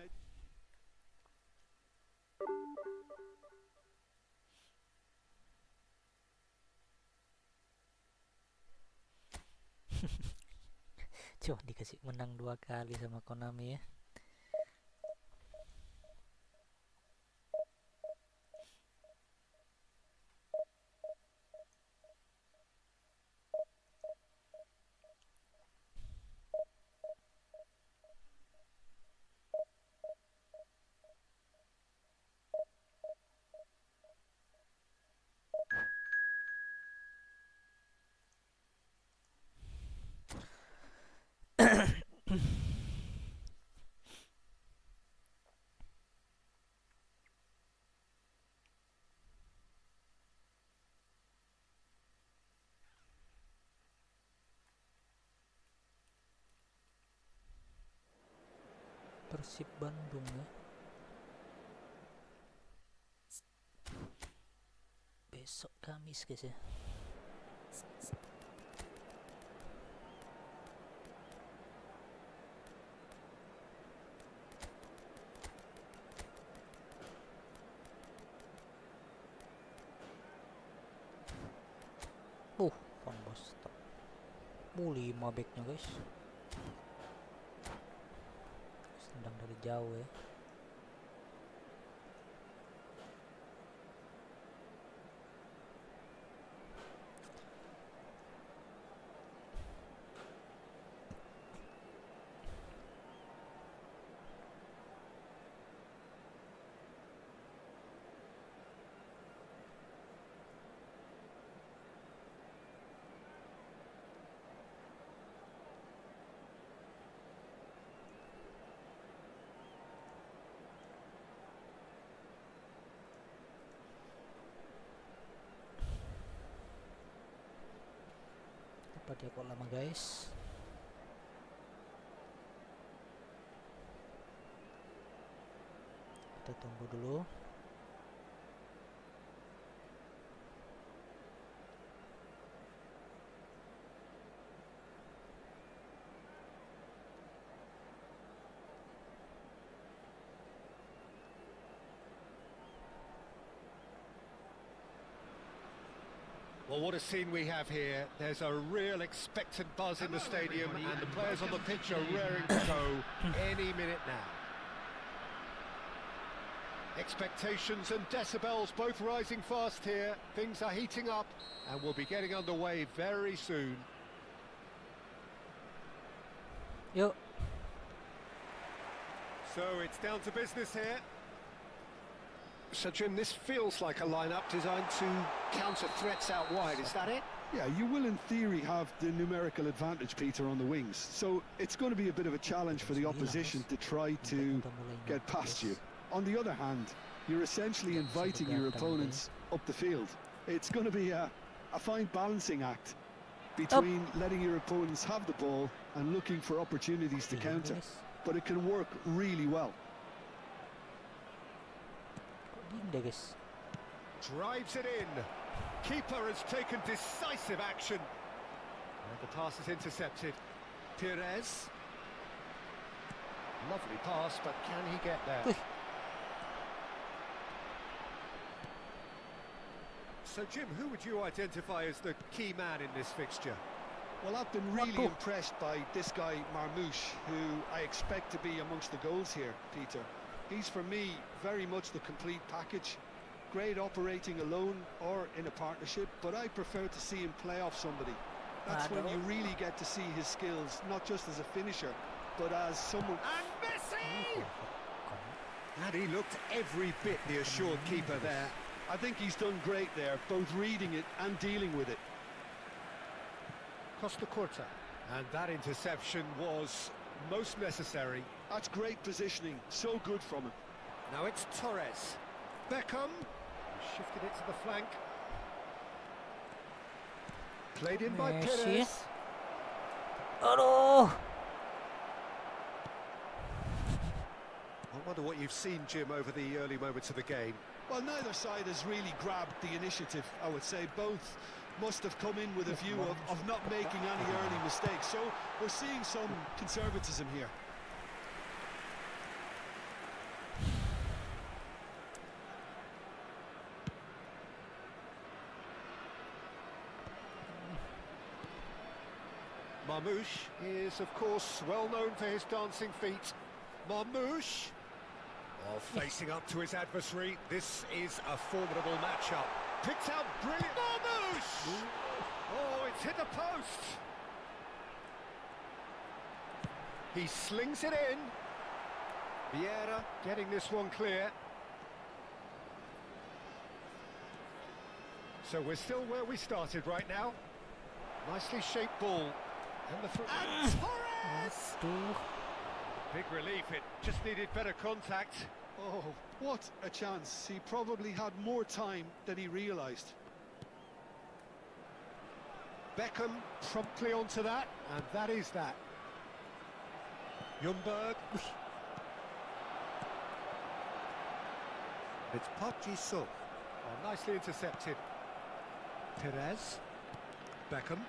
Speaker 1: Cuma dikasih menang 2 kali sama Konami ya. Persib Bandung ya. Besok Kamis guys ya. Van Basten. 5 backnya guys. Sedang dari jauh ya. Apa dia kok lama guys? Kita tunggu dulu.
Speaker 2: Well, what a scene we have here. There's a real expectant buzz in the stadium, and the players on the pitch are raring to go any minute now. Expectations and decibels both rising fast here. Things are heating up, and we'll be getting underway very soon.
Speaker 1: Yuk.
Speaker 2: So it's down to business here. So, Jim, this feels like a lineup designed to counter threats out wide, is that it?
Speaker 3: Yeah, you will in theory have the numerical advantage, Peter, on the wings. So it's going to be a bit of a challenge for the opposition to try to get past you. On the other hand, you're essentially inviting your opponents up the field. It's going to be a fine balancing act between letting your opponents have the ball and looking for opportunities to counter,
Speaker 1: Guys.
Speaker 3: but it can work really well.
Speaker 1: Ding deh guys.
Speaker 2: Drives it in. Keeper has taken decisive action. And the pass is intercepted. Pires. Lovely pass, but can he get there? So, Jim, who would you identify as the key man in this fixture?
Speaker 3: Well, I've been really
Speaker 1: Bantu.
Speaker 3: impressed by this guy, Marmoush, who I expect to be amongst the goals here, Peter. He's, for me, very much the complete package. Great operating alone or in a partnership, but I prefer to see him play off somebody. That's when you really get to see his skills, not just as a finisher, but as someone...
Speaker 2: And Messi! And he looked every bit the assured keeper there.
Speaker 3: I think he's done great there, both reading it and dealing with it.
Speaker 2: Costa Curta. And that interception was most necessary.
Speaker 3: That's great positioning, so good from him.
Speaker 2: Now it's Torres. Beckham. Shifted it to the flank. Played in by
Speaker 1: Messi.
Speaker 2: Pires.
Speaker 1: Aduh.
Speaker 2: I wonder what you've seen, Jim, over the early moments of the game.
Speaker 3: Well, neither side has really grabbed the initiative, I would say. Both must have come in with a view of not making any early mistakes. So we're seeing some conservatism here.
Speaker 2: Marmoush is, of course, well known for his dancing feet. Marmoush. While facing up to his adversary, this is a formidable matchup. Picked out brilliant. Marmoush! Oh, it's hit the post. He slings it in. Vieira getting this one clear. So we're still where we started right now. Nicely shaped ball. And the and Torres!
Speaker 1: Tuh.
Speaker 2: Big relief, it just needed better contact.
Speaker 3: Oh, what a chance. He probably had more time than he realised.
Speaker 2: Beckham promptly onto that, and that is that. Ljungberg. It's Park Ji-sung. Oh, nicely intercepted. Perez. Beckham.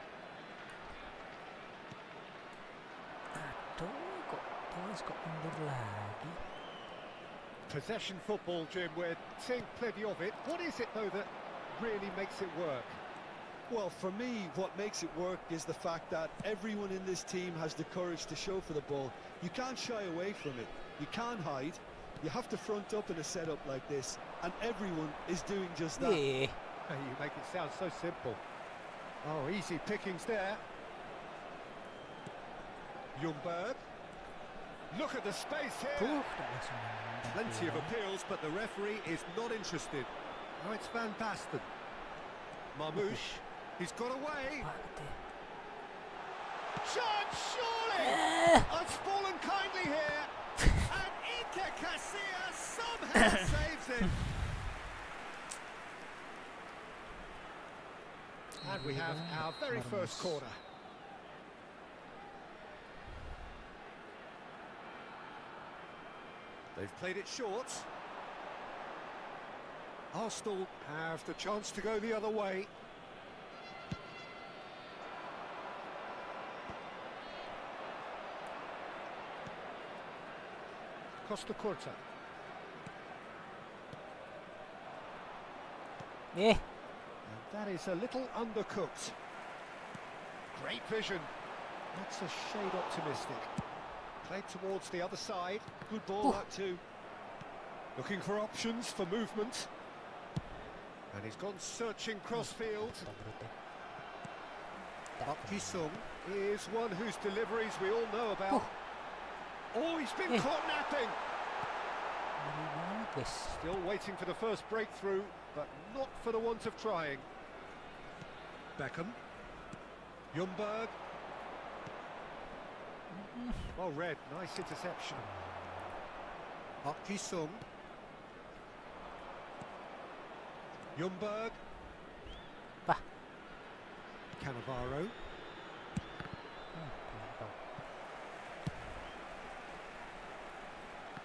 Speaker 1: Aduh, kok Torres kok mundur lagi?
Speaker 2: Possession football, Jim, we're seeing plenty of it. What is it, though, that really makes it work?
Speaker 3: Well, for me, what makes it work is the fact that everyone in this team has the courage to show for the ball. You can't shy away from it. You can't hide. You have to front up in a setup like this, and everyone is doing just that.
Speaker 1: Yeah.
Speaker 2: You make it sound so simple. Oh, easy pickings there. Ljungberg. Look at the space here.
Speaker 1: Tuh, tak langsung nendang
Speaker 2: Plenty of
Speaker 1: bola.
Speaker 2: appeals, but the referee is not interested. Oh, it's Van Basten. Marmoush. He's got away.
Speaker 1: Pak, teh.
Speaker 2: Chance, surely! It's fallen kindly here. And Iker Casillas somehow saves it. And we have our very first corner. They've played it short. Arsenal have the chance to go the other way. Costa Curta.
Speaker 1: Eh,
Speaker 2: And that is a little undercooked. Great vision. That's a shade optimistic. Played towards the other side.
Speaker 3: Good ball, that too.
Speaker 2: Looking for options for movement. And he's gone searching crossfield.
Speaker 1: tak berarti.
Speaker 2: Park Ji-sung is one whose deliveries we all know about. Oh, he's been caught napping.
Speaker 1: Ngeri banget, guys.
Speaker 2: Still waiting for the first breakthrough, but not for the want of trying. Beckham. Ljungberg. Well read, nice interception. Park Ji-sung. Ljungberg.
Speaker 1: Bah.
Speaker 2: Cannavaro.
Speaker 1: Terlampau.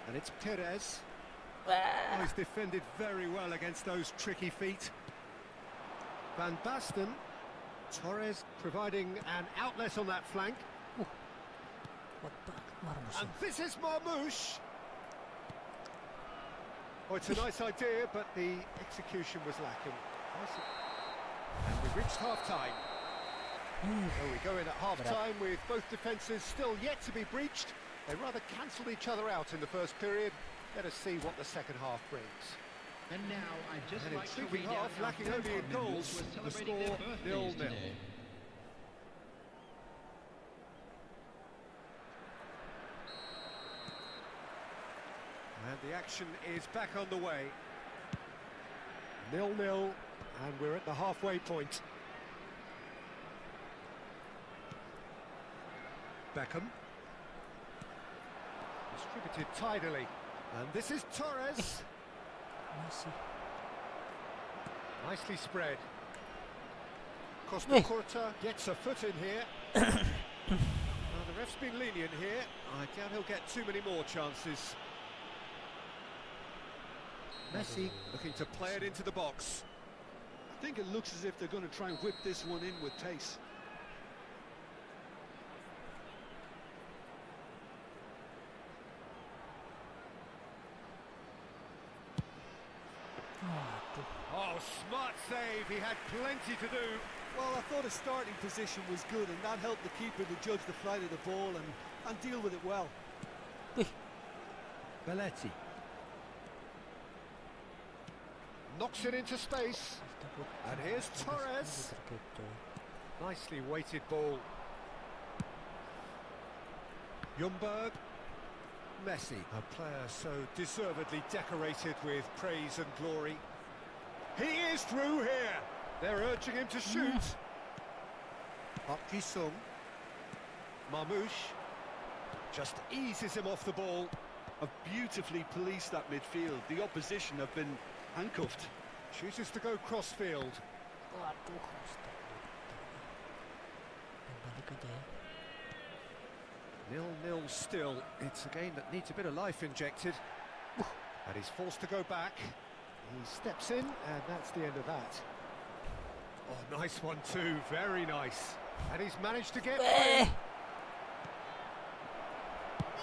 Speaker 2: And it's Perez. Oh,
Speaker 1: Ah.
Speaker 2: he's defended very well against those tricky feet. Van Basten. Torres providing an outlet on that flank.
Speaker 1: What the? Marmos.
Speaker 2: And this is Marmouche. Oh, it's a nice idea, but the execution was lacking. And we've reached half-time. So we go in at half-time with both defences still yet to be breached. They rather cancelled each other out in the first period. Let us see what the second half brings.
Speaker 5: And now I'd just
Speaker 2: An
Speaker 5: like to
Speaker 2: intriguing
Speaker 5: read out
Speaker 2: half,
Speaker 5: how
Speaker 2: lacking only in
Speaker 5: Bantu
Speaker 2: goals.
Speaker 5: were
Speaker 2: The
Speaker 5: celebrating
Speaker 2: score
Speaker 5: their birthdays
Speaker 2: 0-0.
Speaker 5: today.
Speaker 2: And the action is back underway. 0-0, and we're at the halfway point. Beckham. Distributed tidily. And this is Torres.
Speaker 1: Messi.
Speaker 2: Nicely spread. Costa Curta gets a foot in here. Now, the ref's been lenient here. I doubt he'll get too many more chances. Messi looking to play it into the box.
Speaker 3: I think it looks as if they're going to try and whip this one in with pace.
Speaker 2: Oh, smart save. He had plenty to do.
Speaker 3: Well, I thought his starting position was good, and that helped the keeper to judge the flight of the ball and deal with it well.
Speaker 2: Belletti. Knocks it into space. And here's Torres. Nicely weighted ball. Ljungberg. Messi, a player so deservedly decorated with praise and glory. He is through here. They're urging him to shoot. Park Ji-sung. Marmouche just eases him off the ball.
Speaker 3: Have beautifully policed that midfield. The opposition have been handcuffed.
Speaker 2: Chooses to go crossfield.
Speaker 1: Waduh.
Speaker 2: 0-0 still. It's a game that needs a bit of life injected. And he's forced to go back. He steps in, and that's the end of that. Oh, nice one too. Very nice. And he's managed to get free.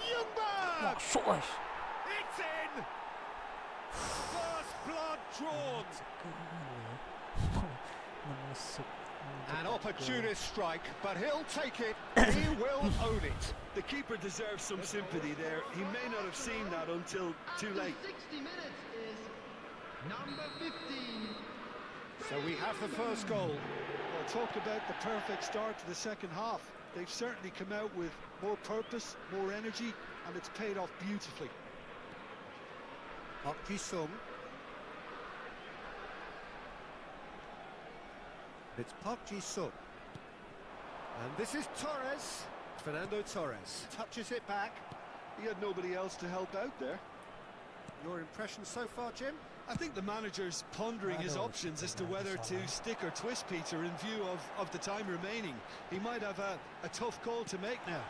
Speaker 2: Ljungberg! It's in! First blood drawn. An opportunist strike, but he'll take it. He will own it.
Speaker 3: The keeper deserves some sympathy there. He may not have seen that until too late.
Speaker 5: 60 minutes is number 15.
Speaker 2: So we have the first goal.
Speaker 3: Well, talk about the perfect start to the second half. They've certainly come out with more purpose, more energy, and it's paid off beautifully.
Speaker 2: Park Ji-sung. It's Park Ji-sung. And this is Torres. Fernando Torres touches it back.
Speaker 3: He had nobody else to help out there.
Speaker 2: Your impression so far, Jim?
Speaker 3: I think the manager's pondering his options as to whether to stick or twist Peter in view of the time remaining. He might have a tough call to make now.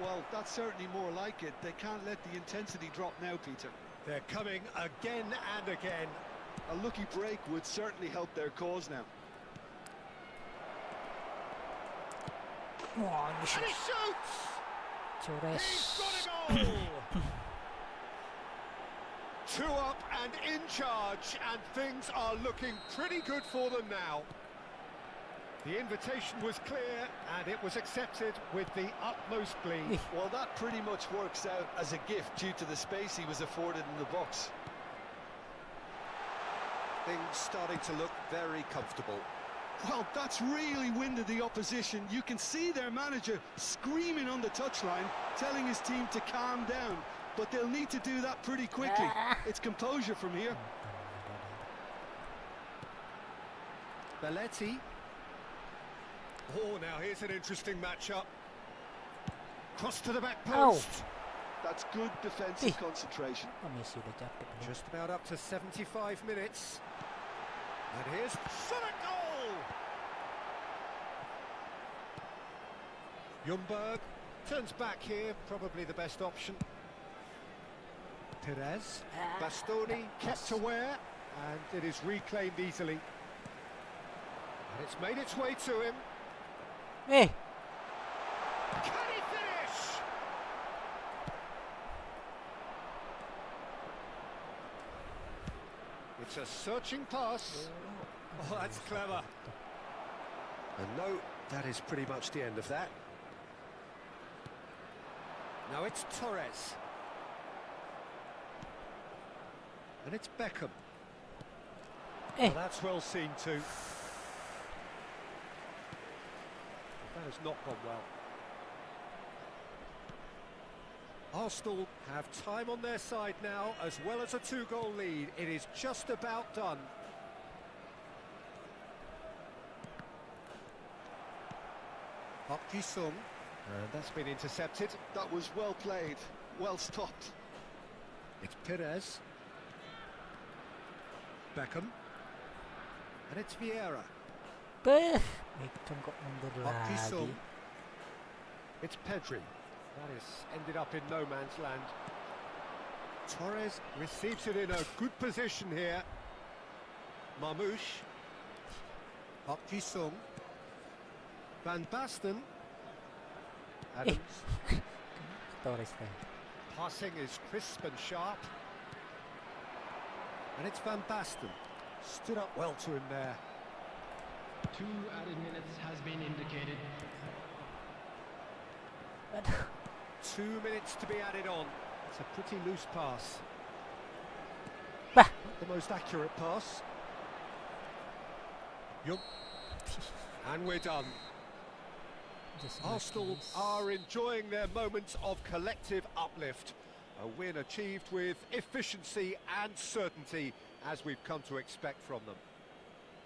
Speaker 3: Well, that's certainly more like it. They can't let the intensity drop now, Peter.
Speaker 2: They're coming again and again.
Speaker 3: A lucky break would certainly help their cause now.
Speaker 2: And he shoots!
Speaker 1: Torres.
Speaker 2: He's got a goal! 2 up and in charge, and things are looking pretty good for them now. The invitation was clear, and it was accepted with the utmost glee.
Speaker 3: Well, that pretty much works out as a gift due to the space he was afforded in the box.
Speaker 2: Things starting to look very comfortable.
Speaker 3: Well, that's really winded the opposition. You can see their manager screaming on the touchline, telling his team to calm down. But they'll need to do that pretty quickly. It's composure from here.
Speaker 2: Belletti. Oh, now here's an interesting matchup. Cross to the back post.
Speaker 3: That's good defensive concentration.
Speaker 1: Messi udah capek.
Speaker 2: Just about up to 75 minutes. And here's shot goal! Ljungberg Turns back here, probably the best option. Perez, Bastoni kept aware, and it is reclaimed easily. And it's made its way to him.
Speaker 1: Eh,
Speaker 2: Can he finish? It's a searching pass. Oh, that's clever. And no, that is pretty much the end of that. Now it's Torres. And it's Beckham.
Speaker 1: Eh.
Speaker 2: Well, that's well seen too. That has not gone well. Arsenal have time on their side now, as well as a 2-goal lead. It is just about done. Park Ji-sung. That's been intercepted.
Speaker 3: That was well played, well stopped.
Speaker 2: It's Perez. Beckham. And it's Vieira.
Speaker 1: Beckham kok mundur
Speaker 2: Park
Speaker 1: lagi.
Speaker 2: Ji-sung. It's Pedri. That has ended up in no man's land. Torres receives it in a good position here. Marmoush. Park Ji-sung. Van Basten. Adams.
Speaker 1: Torres teh.
Speaker 2: Passing is crisp and sharp. And it's Van Basten. Stood up well to him there.
Speaker 5: 2 added minutes has been indicated.
Speaker 1: Aduh.
Speaker 2: 2 minutes to be added on. It's a pretty loose pass.
Speaker 1: Bah.
Speaker 2: Not the most accurate pass. Yup. And we're done.
Speaker 1: Just
Speaker 2: Arsenal
Speaker 1: nice.
Speaker 2: are enjoying their moments of collective uplift. A win achieved with efficiency and certainty, as we've come to expect from them.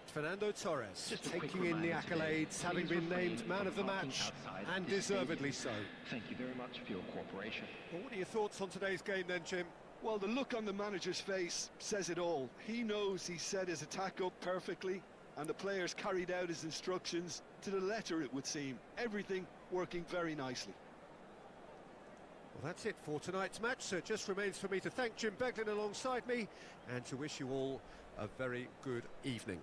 Speaker 2: Fernando Torres
Speaker 6: Just a quick
Speaker 2: taking in the
Speaker 6: reminder today,
Speaker 2: accolades, having
Speaker 6: please
Speaker 2: been
Speaker 6: refrain
Speaker 2: named
Speaker 6: from
Speaker 2: man of the
Speaker 6: parking
Speaker 2: match,
Speaker 6: outside
Speaker 2: and
Speaker 6: this
Speaker 2: deservedly
Speaker 6: stadium.
Speaker 2: so.
Speaker 6: Thank you very much for your cooperation.
Speaker 2: Well, what are your thoughts on today's game then, Jim?
Speaker 3: Well, the look on the manager's face says it all. He knows he set his attack up perfectly, and the players carried out his instructions to the letter, it would seem. Everything working very nicely.
Speaker 2: Well, that's it for tonight's match, so it just remains for me to thank Jim Beglin alongside me, and to wish you all a very good evening.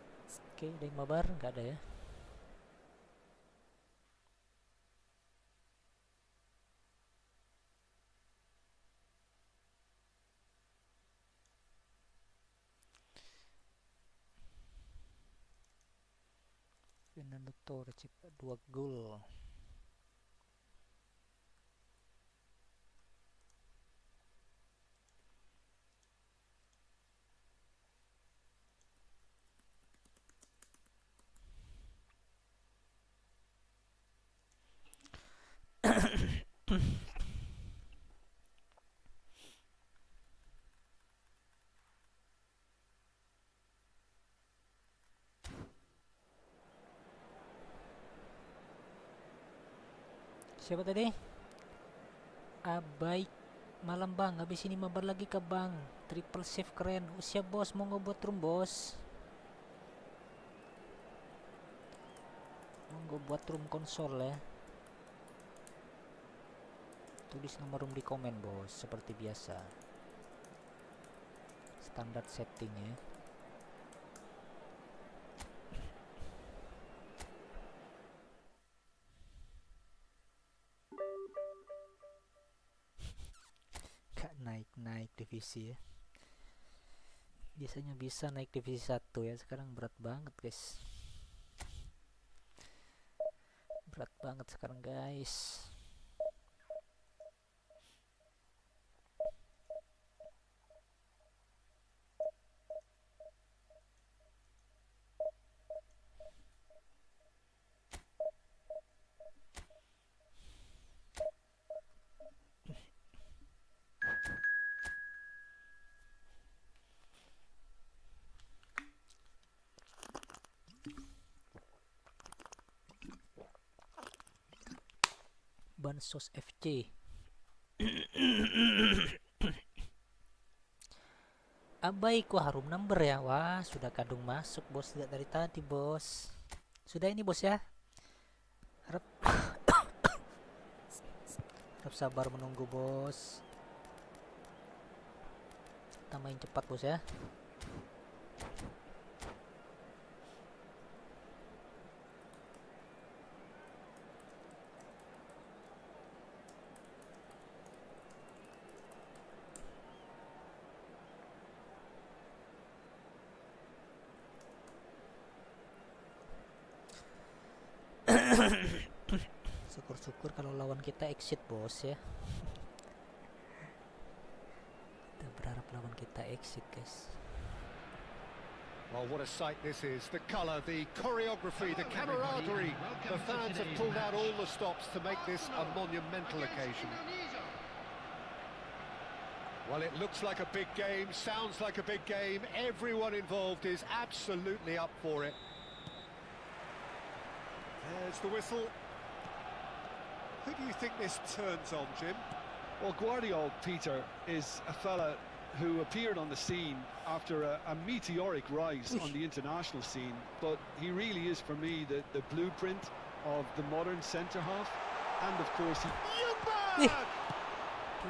Speaker 1: Oke, ada yang mabar? Nggak ada ya. Fernando Torres cetak 2 gol. Siapa tadi? Baik, malam bang, habis ini mabar lagi ke bang. Triple save keren. Siap bos, mau ngebuat room bos. Mau buat room konsol ya. Tulis nomor room di komen bos, seperti biasa. Standar setting ya. Naik divisi ya. Biasanya bisa naik divisi 1 ya, sekarang berat banget guys. Berat banget sekarang guys. Bansos FC. Baik, wah room number ya. Wah, sudah kadung masuk bos, tidak dari tadi bos. Sudah ini bos ya. Harap Tetap sabar menunggu, bos. Kita main cepat, bos ya. Syukur-syukur kalau lawan kita exit, bos ya. Kita berharap lawan kita exit, guys.
Speaker 2: Well, what a sight this is. The colour, the choreography, the camaraderie. The fans have pulled out all the stops to make this a monumental occasion. Well, it looks like a big game, sounds like a big game. Everyone involved is absolutely up for it. There's the whistle. Who do you think this turns on, Jim?
Speaker 3: Well, Guardiola, Peter, is a fella who appeared on the scene after a meteoric rise on the international scene, but he really is, for me, the blueprint of the modern centre-half. And, of course,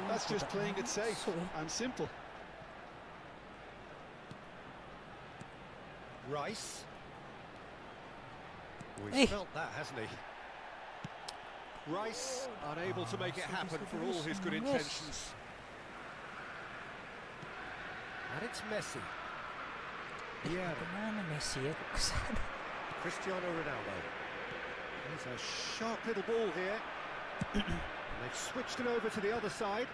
Speaker 3: that's just playing it safe and simple.
Speaker 2: Rice. Oh, he's felt that, hasn't he? Rice unable to make it happen for all his good intentions. And it's Messi. Yeah.
Speaker 1: Kemana Messi ya? Kok kesana?
Speaker 2: Cristiano Ronaldo. There's a sharp little ball here. And they've switched it over to the other side.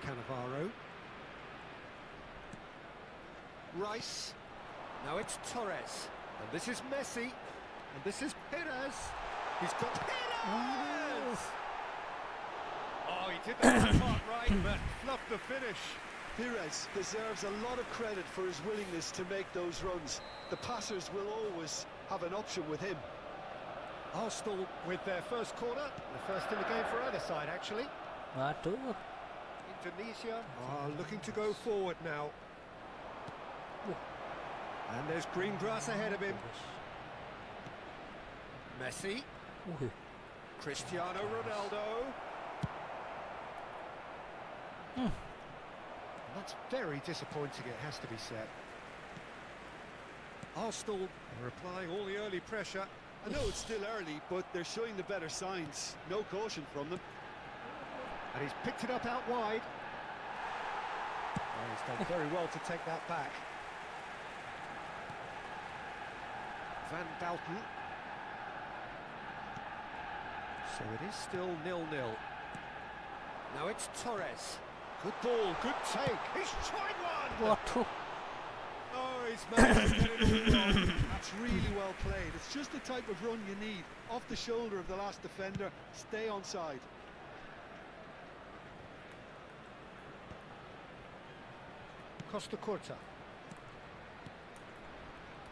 Speaker 2: Cannavaro. Rice. Now it's Torres. And this is Messi. And this is Perez. He's got Perez! Oh, he did that part right, but fluffed the finish.
Speaker 3: Perez deserves a lot of credit for his willingness to make those runs. The passers will always have an option with him.
Speaker 2: Arsenal with their first corner, the first in the game for either side, actually.
Speaker 1: Waduh.
Speaker 2: Indonesia are looking to go forward now. And there's green grass ahead of him. Messi. Cristiano Ronaldo. That's very disappointing, it has to be said. Arsenal are applying all the early pressure.
Speaker 3: I know it's still early, but they're showing the better signs. No caution from them.
Speaker 2: And he's picked it up out wide. Oh, he's done very well to take that back. Van Bantu. So it is still 0-0. Now it's Torres. Good ball, good take. He's tried one!
Speaker 1: Waduh.
Speaker 2: Oh, he's managed to get it all wrong.
Speaker 3: That's really well played. It's just the type of run you need. Off the shoulder of the last defender, stay onside.
Speaker 2: Costa Curta.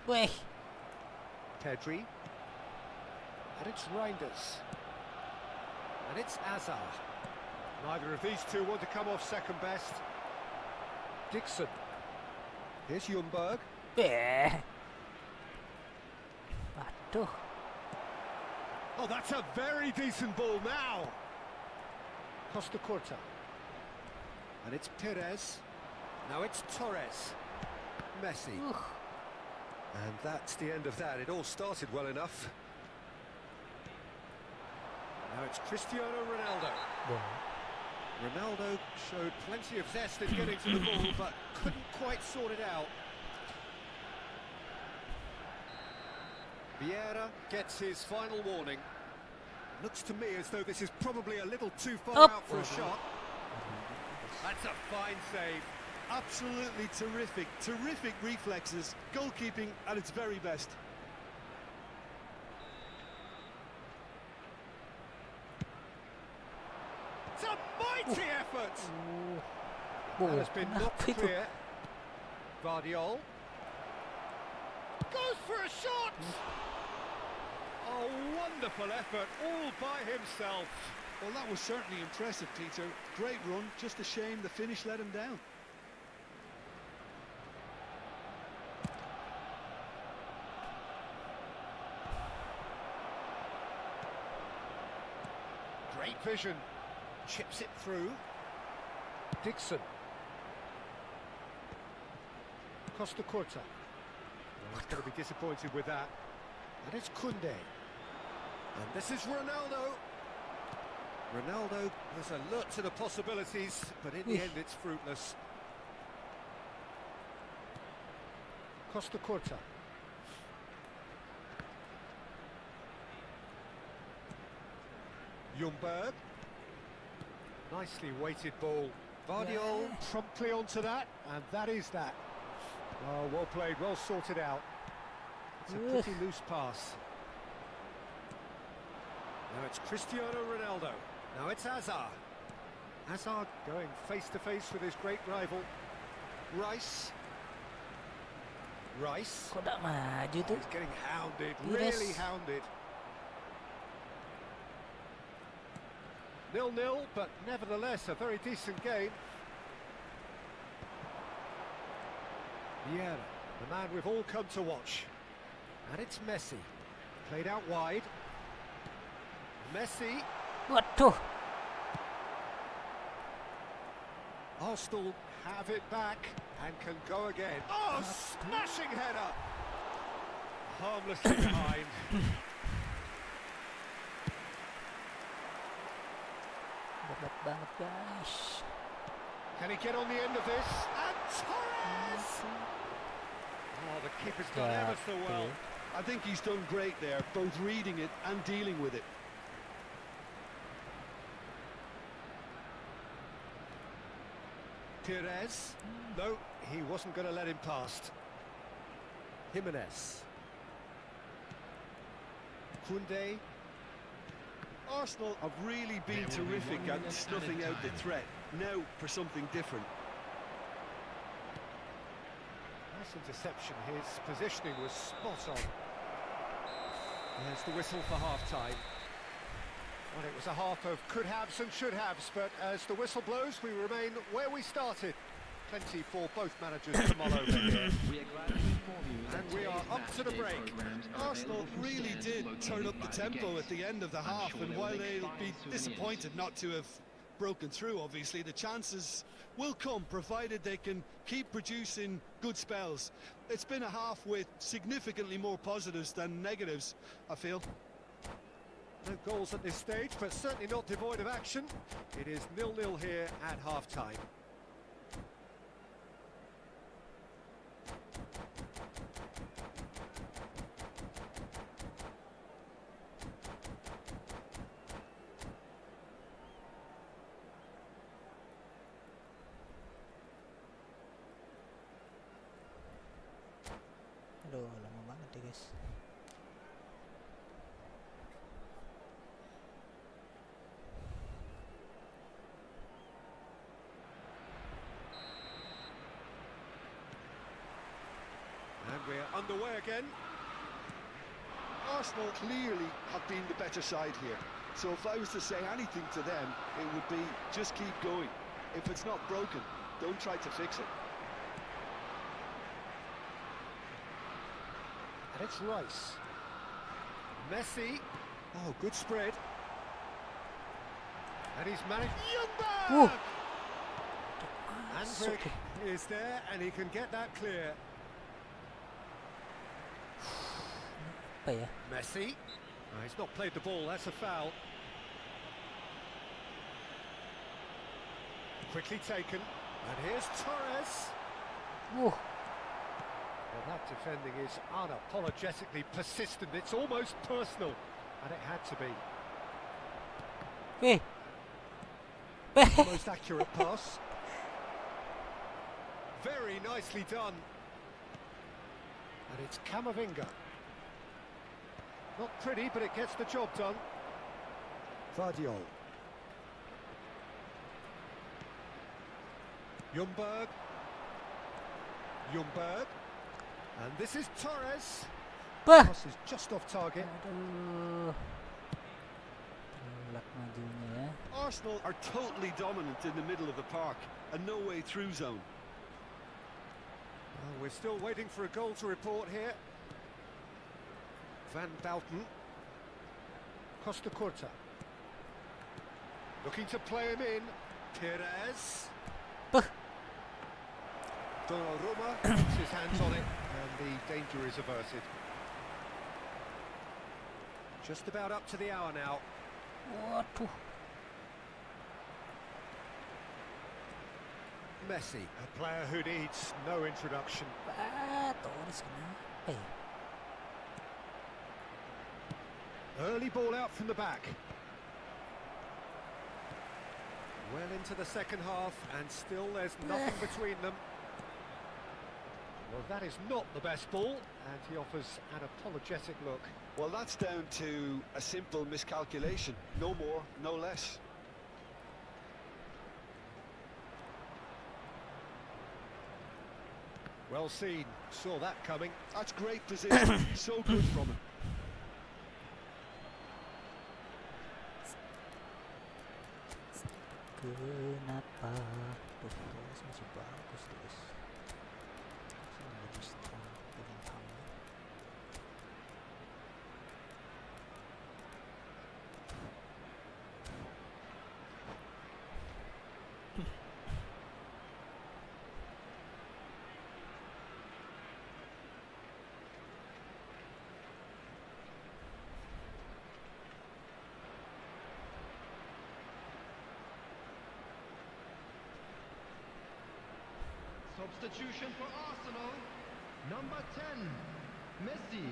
Speaker 1: Weh.
Speaker 2: Pedri. And it's Reinders. And it's Azar. Neither of these two want to come off second best. Dixon. Here's Ljungberg.
Speaker 1: Beh. Waduh.
Speaker 2: Oh, that's a very decent ball now. Costa Curta. And it's Perez. Now it's Torres. Messi. And that's the end of that. It all started well enough. Now it's Cristiano Ronaldo. Ronaldo showed plenty of zest in getting to the ball, but couldn't quite sort it out. Vieira gets his final warning. Looks to me as though this is probably a little too far out for a shot. That's a fine save.
Speaker 3: Absolutely terrific, terrific reflexes. Goalkeeping at its very best.
Speaker 2: It's a mighty effort! That has been not
Speaker 1: Kenapa itu?
Speaker 2: clear. Guardiola goes for a shot! A wonderful effort, all by himself.
Speaker 3: Well, that was certainly impressive, Peter. Great run, just a shame the finish let him down.
Speaker 2: Great vision. Chips it through. Dixon. Costa Curta. Well, he's going to be disappointed with that. And it's Kunde. And this is Ronaldo. Ronaldo was alert to the possibilities, but in the end it's fruitless. Costa Curta. Ljungberg. Nicely weighted ball. Vardiol promptly onto that, and that is that. Oh, well played, well sorted out. It's a pretty loose pass. Now it's Cristiano Ronaldo. Now it's Hazard. Hazard going face to face with his great rival. Rice. Rice.
Speaker 1: Kok tak maju tuh?
Speaker 2: He's getting hounded,
Speaker 1: Yes.
Speaker 2: really hounded. 0-0, but nevertheless a very decent game. Vieira, the man we've all come to watch. And it's Messi. Played out wide. Messi.
Speaker 1: Waduh.
Speaker 2: Arsenal have it back and can go again. Oh, smashing header! Harmlessly behind.
Speaker 1: Berat banget, guys.
Speaker 2: Can he get on the end of this? And Torres! Oh, the keeper's done ever so well.
Speaker 3: I think he's done great there, both reading it and dealing with it.
Speaker 2: Pires. No, he wasn't going to let him past. Jimenez. Kunde.
Speaker 3: Arsenal have really been terrific at snuffing out the threat. Now for something different.
Speaker 2: Nice interception. His positioning was spot on. There's the whistle for half-time. Well, it was a half of could-haves and should-haves, but as the whistle blows, we remain where we started. Plenty for both managers to mull over here.
Speaker 6: We are glad to inform you that
Speaker 2: And we are
Speaker 6: today's
Speaker 2: up to the
Speaker 6: matchday
Speaker 2: break.
Speaker 6: programs are
Speaker 3: Arsenal
Speaker 6: available from
Speaker 3: really
Speaker 6: stands
Speaker 3: did
Speaker 6: located
Speaker 3: turn up the
Speaker 6: by
Speaker 3: tempo
Speaker 6: gates.
Speaker 3: at the end of the
Speaker 6: I'm
Speaker 3: half,
Speaker 6: sure
Speaker 3: and
Speaker 6: there
Speaker 3: while
Speaker 6: will be
Speaker 3: they'll be
Speaker 6: exciting
Speaker 3: disappointed
Speaker 6: souvenirs.
Speaker 3: not to have broken through, obviously, the chances will come, provided they can keep producing good spells. It's been a half with significantly more positives than negatives, I feel.
Speaker 2: No goals at this stage, but certainly not devoid of action. It is 0-0 here at half-time.
Speaker 1: Aduh, lama banget ya, guys.
Speaker 2: And we're underway again.
Speaker 3: Arsenal clearly have been the better side here. So if I was to say anything to them, it would be just keep going. If it's not broken, don't try to fix it.
Speaker 2: And it's Rice. Messi. Oh, good spread. And he's managed.
Speaker 1: Whoa.
Speaker 2: Ljungberg! Andrik is there, and he can get that clear.
Speaker 1: Apa ya?
Speaker 2: Messi. Oh, he's not played the ball, that's a foul. Quickly taken. And here's Torres.
Speaker 1: Wuh.
Speaker 2: Well, that defending is unapologetically persistent. It's almost personal, and it had to be.
Speaker 1: Weh.
Speaker 2: Most accurate pass. Very nicely done. And it's Camavinga. Not pretty, but it gets the job done. Vardiol. Ljungberg. Ljungberg. And this is Torres.
Speaker 1: Bah.
Speaker 2: Pass is just off target.
Speaker 1: Aduh. Telak majunya ya.
Speaker 3: Arsenal are totally dominant in the middle of the park, a no-way through zone.
Speaker 2: Well, we're still waiting for a goal to report here. Van Bouten. Costa Curta. Looking to play him in. Perez.
Speaker 1: Puh.
Speaker 2: Donnarumma puts his hands on it, and the danger is averted. Just about up to the hour now.
Speaker 1: Waduh.
Speaker 2: Messi, a player who needs no introduction.
Speaker 1: Torres kenapa ya?
Speaker 2: Early ball out from the back. Well into the second half, and still there's nothing between them. Well, that is not the best ball, and he offers an apologetic look.
Speaker 3: Well, that's down to a simple miscalculation. No more, no less.
Speaker 2: Well seen, saw that coming.
Speaker 3: That's great position. So good from him.
Speaker 1: Kenapa? Tuh, Torres masih bagus terus. Masih lebih strong bintang.
Speaker 5: Substitution for Arsenal. Number 10, Messi.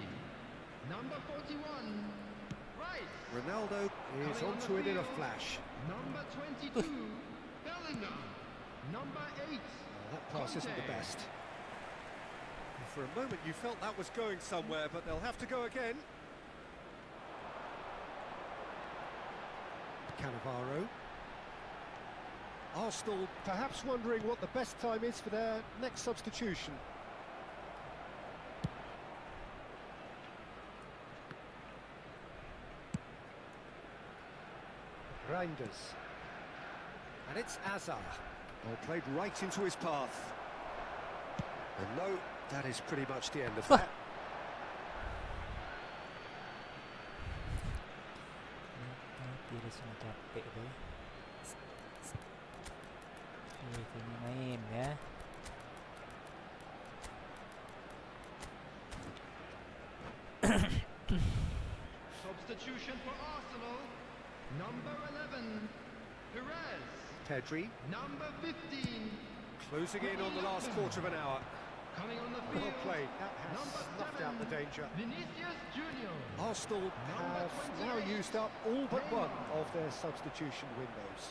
Speaker 5: Number 41, Rice.
Speaker 2: Ronaldo is
Speaker 5: Coming on
Speaker 2: onto
Speaker 5: the
Speaker 2: it in a
Speaker 5: field.
Speaker 2: flash.
Speaker 5: Number 22, Bellingham. Number 8,
Speaker 2: That pass isn't the
Speaker 5: Conte.
Speaker 2: best. For a moment you felt that was going somewhere, but they'll have to go again. Cannavaro. Arsenal perhaps wondering what the best time is for their next substitution. Reinders. And it's Azar. Well, played right into his path. And no, that is pretty much the end of that.
Speaker 1: Perez ini capek deh. Ini main ya.
Speaker 5: Substitution for Arsenal. Number 11, Perez.
Speaker 2: Pedri
Speaker 5: Number 15,
Speaker 2: closing in on the last quarter of an hour.
Speaker 5: coming on the field.
Speaker 2: Well played, that has
Speaker 5: Number
Speaker 2: snuffed out the
Speaker 5: 7,
Speaker 2: danger.
Speaker 5: Vinicius Junior.
Speaker 2: Arsenal have now used up all but one of their substitution windows.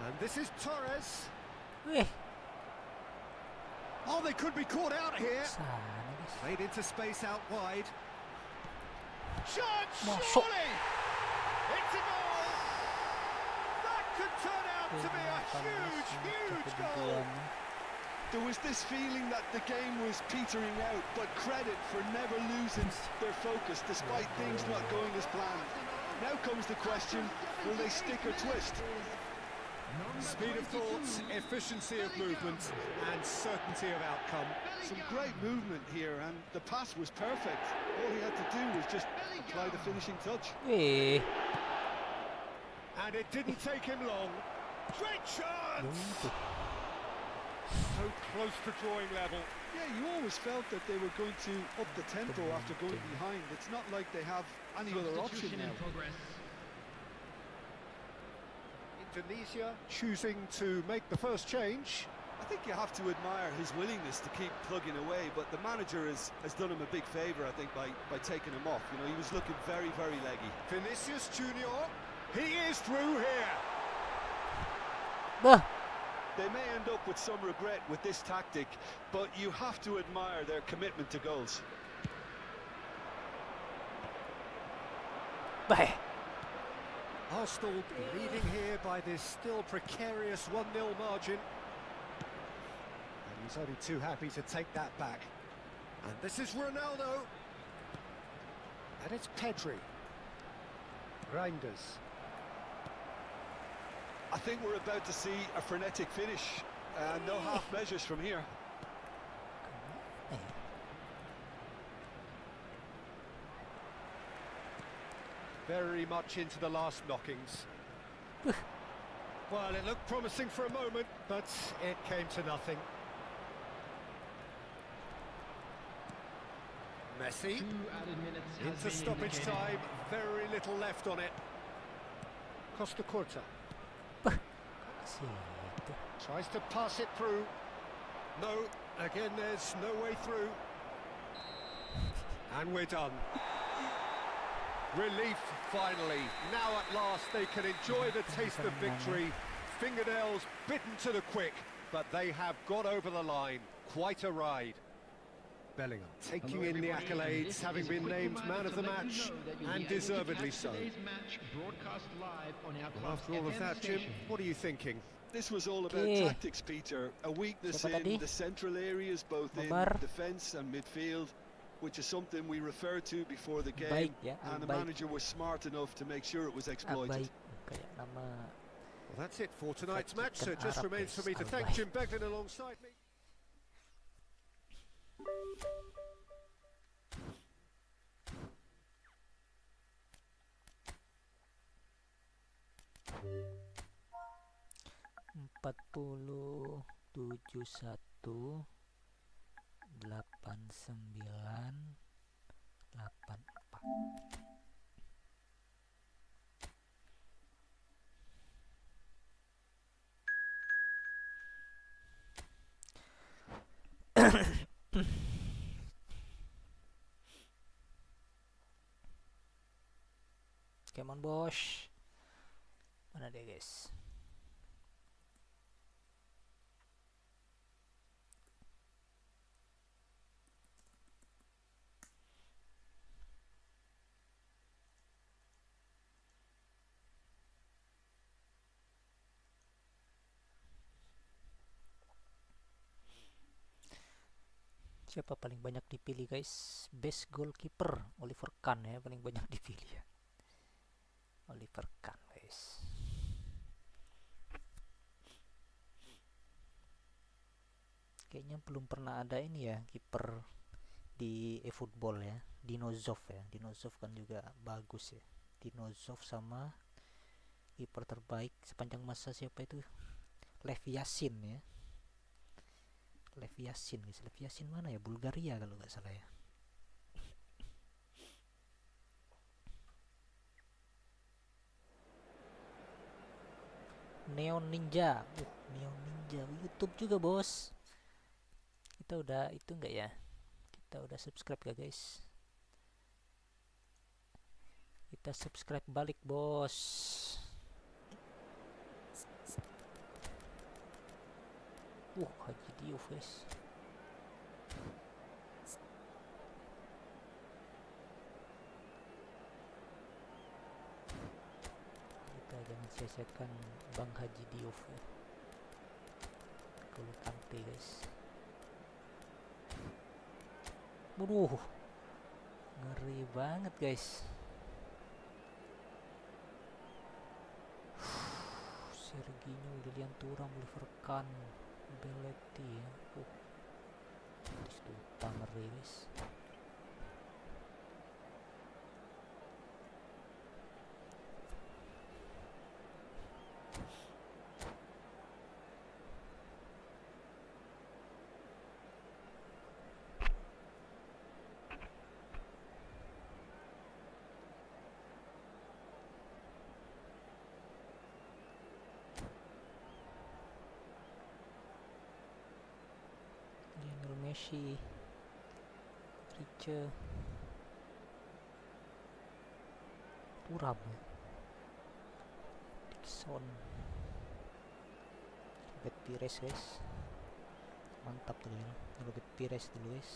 Speaker 2: And this is Torres.
Speaker 1: Wih,
Speaker 2: Oh, they could be caught out here.
Speaker 1: sana guys.
Speaker 2: Played into space out wide. Shot,
Speaker 1: Masuk.
Speaker 2: surely! It's a goal! That could turn out to be a huge goal!
Speaker 3: There was this feeling that the game was petering out, but credit for never losing their focus despite things not going as planned. Now comes the question, will they stick or twist?
Speaker 2: Speed of thought, efficiency of movement, and certainty of outcome.
Speaker 3: Some great movement here, and the pass was perfect. All he had to do was just apply the finishing touch.
Speaker 1: Wih,
Speaker 2: And it didn't take him long. Great chance!
Speaker 1: tuh.
Speaker 2: So close to drawing level.
Speaker 3: Yeah, you always felt that they were going to up the tempo after going behind. It's not like they have any other option
Speaker 5: Substitution in
Speaker 3: now.
Speaker 5: progress.
Speaker 2: Indonesia choosing to make the first change.
Speaker 3: I think you have to admire his willingness to keep plugging away, but the manager has done him a big favour, I think, by taking him off. You know, he was looking very, very leggy.
Speaker 2: Vinicius Junior, he is through here.
Speaker 1: Bah,
Speaker 3: They may end up with some regret with this tactic, but you have to admire their commitment to goals.
Speaker 1: bah.
Speaker 2: Arsenal leading here by this still precarious 1-0 margin. And he's only too happy to take that back. And this is Ronaldo. And it's Pedri. Reinders.
Speaker 3: I think we're about to see a frenetic finish, and no half measures from here.
Speaker 2: very much into the last knockings. Well, it looked promising for a moment, but it came to nothing. Messi,
Speaker 5: 2 added minutes has
Speaker 2: into
Speaker 5: been
Speaker 2: stoppage
Speaker 5: indicated.
Speaker 2: time, very little left on it. Costa Curta
Speaker 1: Situ.
Speaker 2: tries to pass it through. No, again there's no way through. And we're done. Relief, finally. Now at last they can enjoy the taste of victory. Fingernails bitten to the quick, but they have got over the line. Quite a ride. Bellingham taking
Speaker 5: Hello,
Speaker 2: in the
Speaker 5: everybody, and
Speaker 2: accolades,
Speaker 5: this
Speaker 2: having
Speaker 5: is a
Speaker 2: been
Speaker 5: quick
Speaker 2: named
Speaker 5: reminder
Speaker 2: man of
Speaker 5: to
Speaker 2: the
Speaker 5: let you
Speaker 2: match,
Speaker 5: know that you'll
Speaker 2: and
Speaker 5: be able to
Speaker 2: deservedly
Speaker 5: catch
Speaker 2: so.
Speaker 5: today's match broadcast live on our
Speaker 2: Well,
Speaker 5: club's
Speaker 2: after all of
Speaker 5: FM
Speaker 2: that, Jim,
Speaker 5: station.
Speaker 2: what are you thinking?
Speaker 3: This was all about
Speaker 1: Okay.
Speaker 3: tactics, Peter. A weakness
Speaker 1: Siapa tadi?
Speaker 3: in the central areas, both
Speaker 1: Mabar.
Speaker 3: in defence and midfield, which is something we referred to before the
Speaker 1: Baik
Speaker 3: game.
Speaker 1: ya,
Speaker 3: And the
Speaker 1: baik.
Speaker 3: manager was smart enough to make sure it was exploited.
Speaker 1: Baik, kayak nama
Speaker 2: Well, that's it for tonight's match, so it
Speaker 1: Captain
Speaker 2: just
Speaker 1: Arab
Speaker 2: remains for
Speaker 1: is
Speaker 2: me to thank
Speaker 1: Al-Baik.
Speaker 2: Jim Beglin alongside me.
Speaker 1: empat puluh tujuh satu 89 84. Come on, Bosch. Mana dia, guys? Siapa paling banyak dipilih, guys? Best goalkeeper Oliver Kahn ya, paling banyak dipilih ya. Oliver Kahn, guys. Kayaknya belum pernah ada ini ya, kiper di eFootball ya. Dinozov ya. Dinozov kan juga bagus ya. Dinozov sama kiper terbaik sepanjang masa siapa itu? Lev Yashin ya. Lev Yashin, guys. Lev Yashin mana ya? Bulgaria kalau nggak salah ya. Neon Ninja. Neon Ninja YouTube juga, bos. Kita udah itu enggak ya? Kita udah subscribe gak, guys? Kita subscribe balik, bos. Haji Diouf, guys. Kita jangan sia-siakan Bang Haji Diouf ya. Kalau Kante, guys. Waduh, ngeri banget, guys. Serginho, Lilian Thuram, Oliver Kahn, Belletti ya. Itu ngeri, guys. Messi, Riche, Thuram, Dixon, Robert Pires, guys. Mantap tuh ya, Robert Pires dulu, guys.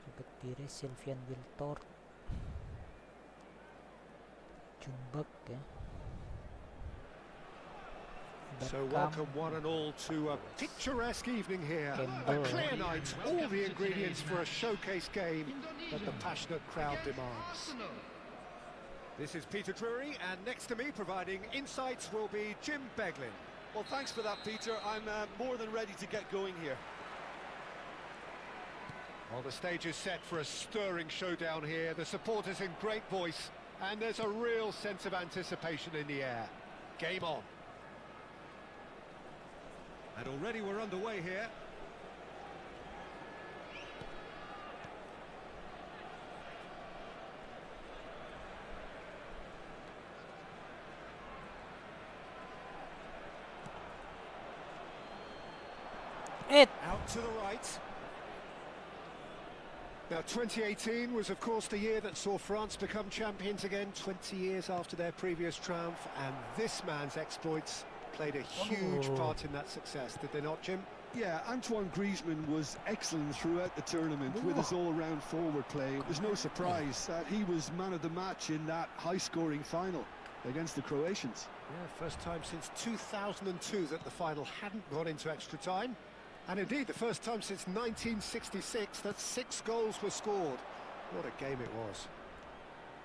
Speaker 1: Robert Pires, Sylvian Wiltord, Jumbak ya.
Speaker 2: So welcome one and all to a picturesque evening here. A clear night, all the ingredients for a showcase game that the passionate crowd demands. This is Peter Drury, and next to me providing insights will be Jim Beglin.
Speaker 3: Well, thanks for that, Peter. I'm more than ready to get going here.
Speaker 2: Well, the stage is set for a stirring showdown here. The supporters in great voice, and there's a real sense of anticipation in the air. Game on. And already we're underway here. Out to the right. Now, 2018 was, of course, the year that saw France become champions again, 20 years after their previous triumph, and this man's exploits played a huge part in that success, did they not, Jim?
Speaker 3: Yeah, Antoine Griezmann was excellent throughout the tournament with his all-round forward play. It was no surprise that he was man of the match in that high-scoring final against the Croatians.
Speaker 2: Yeah, first time since 2002 that the final hadn't gone into extra time. And indeed, the first time since 1966 that 6 goals were scored. What a game it was.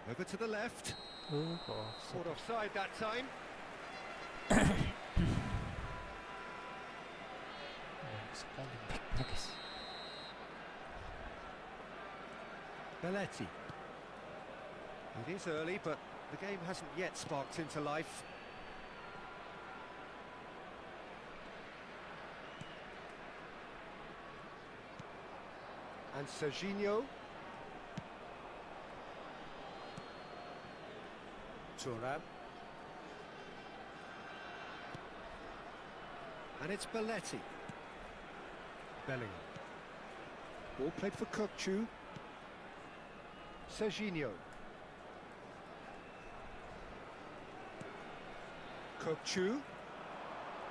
Speaker 2: Over to the left. Caught offside that time. Belletti. It is early, but the game hasn't yet sparked into life. And Serginho. Thuram. And it's Belletti. Bellingham. Ball played for Kokchu. Serginho. Kokchu.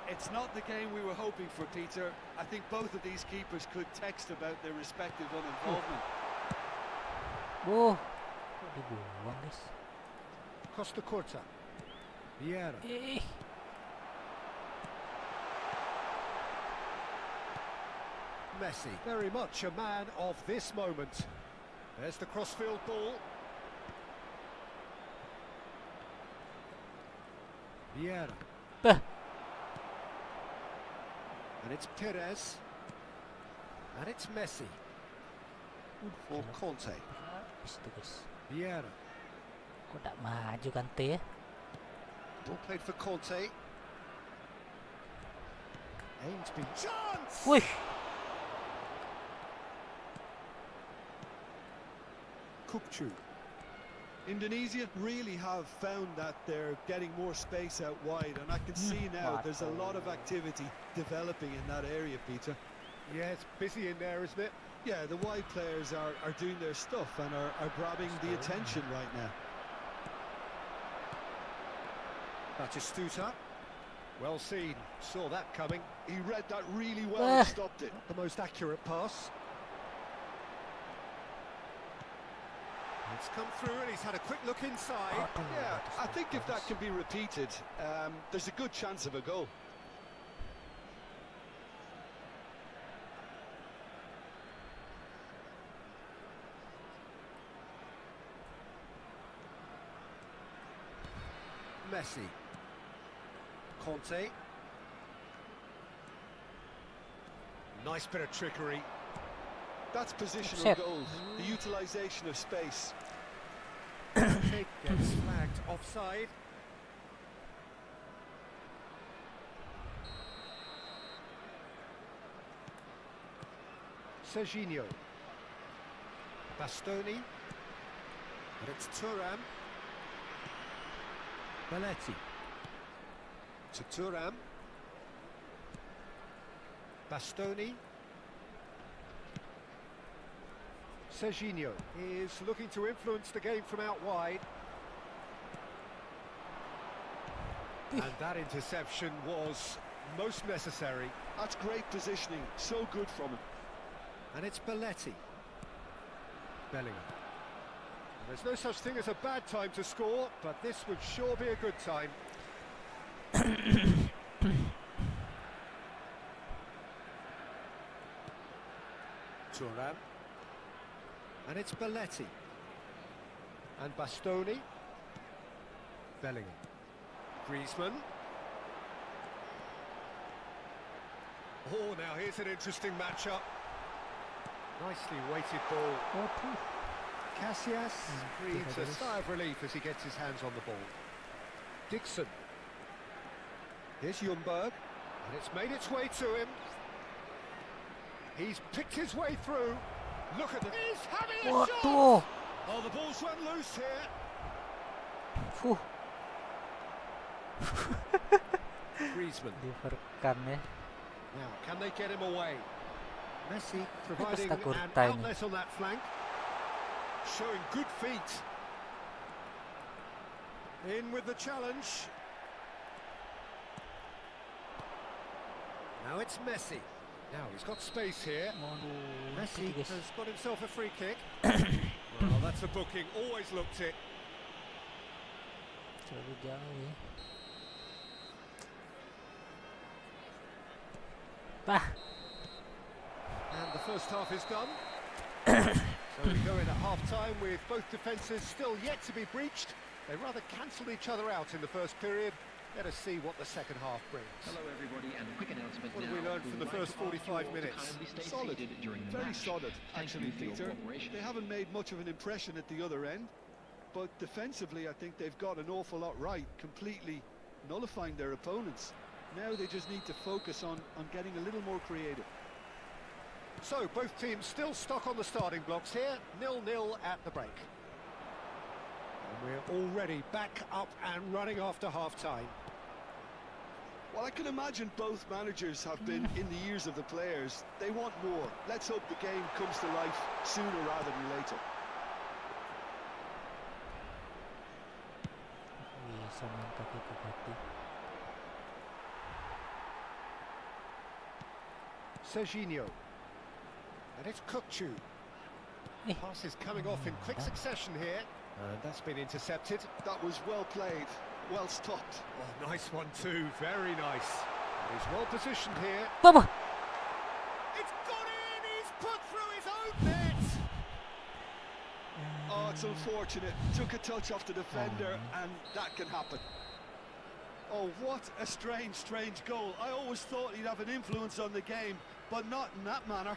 Speaker 3: It's not the game we were hoping for, Peter. I think both of these keepers could text about their respective uninvolvement.
Speaker 1: Kok dibuang, guys?
Speaker 2: Costa Curta. Vieira. Messi, very much a man of this moment. There's the crossfield ball. Vieira. And it's Perez. And it's Messi. For Conte. Vieira.
Speaker 1: Kok tak maju Kante ya?
Speaker 2: Ball played for Conte. Ainsby. Chance!
Speaker 1: Wih.
Speaker 2: Kokchu.
Speaker 3: Indonesia really have found that they're getting more space out wide, and I can see now there's a lot of activity developing in that area, Peter.
Speaker 2: Yeah, it's busy in there, isn't it?
Speaker 3: Yeah, the wide players are doing their stuff and are grabbing the attention right now.
Speaker 2: Batistuta. Well seen. Saw that coming.
Speaker 3: He read that really well and stopped it.
Speaker 2: Not the most accurate pass. It's come through and he's had a quick look inside.
Speaker 3: Yeah, I think if that can be repeated, there's a good chance of a goal.
Speaker 2: Messi. Conte. Nice bit of trickery.
Speaker 3: That's positional goals, the utilisation of space.
Speaker 2: Kick gets flagged offside. Serginho. Bastoni. And it's Thuram. Belletti. To Thuram. Bastoni. Serginho is looking to influence the game from out wide. And that interception was most necessary.
Speaker 3: That's great positioning, so good from him.
Speaker 2: And it's Belletti. Bellingham. There's no such thing as a bad time to score, but this would sure be a good time. Thuram. And it's Belletti. And Bastoni. Bellingham. Griezmann. Oh, now here's an interesting matchup. Nicely weighted ball.
Speaker 1: Waduh.
Speaker 2: Casillas breathes a
Speaker 1: bagus.
Speaker 2: sigh of relief as he gets his hands on the ball. Dixon. Here's Ljungberg, and it's made its way to him. He's picked his way through. Look at this. He's having a shot!
Speaker 1: Waduh.
Speaker 2: Oh, the ball's run loose here.
Speaker 1: Fuh.
Speaker 2: Griezmann.
Speaker 1: Diverkan ya.
Speaker 2: Now, can they get him away? Messi providing
Speaker 1: Basta
Speaker 2: an
Speaker 1: kurta ini.
Speaker 2: outlet on that flank. Showing good feet. In with the challenge. Now it's Messi. Now he's got space here.
Speaker 1: Waduh.
Speaker 2: Messi
Speaker 1: Guys.
Speaker 2: has got himself a free kick. Well, that's a booking. Always looked it.
Speaker 1: Terlalu jauh ya. Bah.
Speaker 2: And the first half is done. So we go in at half-time with both defences still yet to be breached. They rather cancelled each other out in the first period. Let us see what the second half brings.
Speaker 5: Hello everybody, and a quick announcement
Speaker 2: What
Speaker 5: now.
Speaker 2: have we learned from the
Speaker 5: would like
Speaker 2: first
Speaker 5: to ask you
Speaker 2: 45
Speaker 5: all to
Speaker 2: minutes?
Speaker 5: kindly stay
Speaker 3: Solid.
Speaker 5: seated during the
Speaker 3: Very
Speaker 5: match.
Speaker 3: solid,
Speaker 5: Thank
Speaker 3: actually,
Speaker 5: you for your
Speaker 3: Peter.
Speaker 5: cooperation.
Speaker 3: They haven't made much of an impression at the other end, but defensively I think they've got an awful lot right, completely nullifying their opponents. Now they just need to focus on getting a little more creative.
Speaker 2: So both teams still stuck on the starting blocks here, 0-0 at the break. And we're already back up and running after half-time.
Speaker 3: Well, I can imagine both managers have been in the ears of the players. They want more. Let's hope the game comes to life sooner rather than later.
Speaker 1: Bisa main kaki ke hati.
Speaker 2: Serginho. And it's Kukçu.
Speaker 1: Eh.
Speaker 2: Pass is coming off in quick succession here. And that's been intercepted.
Speaker 3: That was well played, well stopped.
Speaker 2: Oh, nice one too, very nice. He's well positioned here.
Speaker 1: Baba.
Speaker 2: It's gone in, he's put through his own net.
Speaker 3: Oh, it's unfortunate. Took a touch off the defender, and that can happen. Oh, what a strange goal. I always thought he'd have an influence on the game, but not in that manner.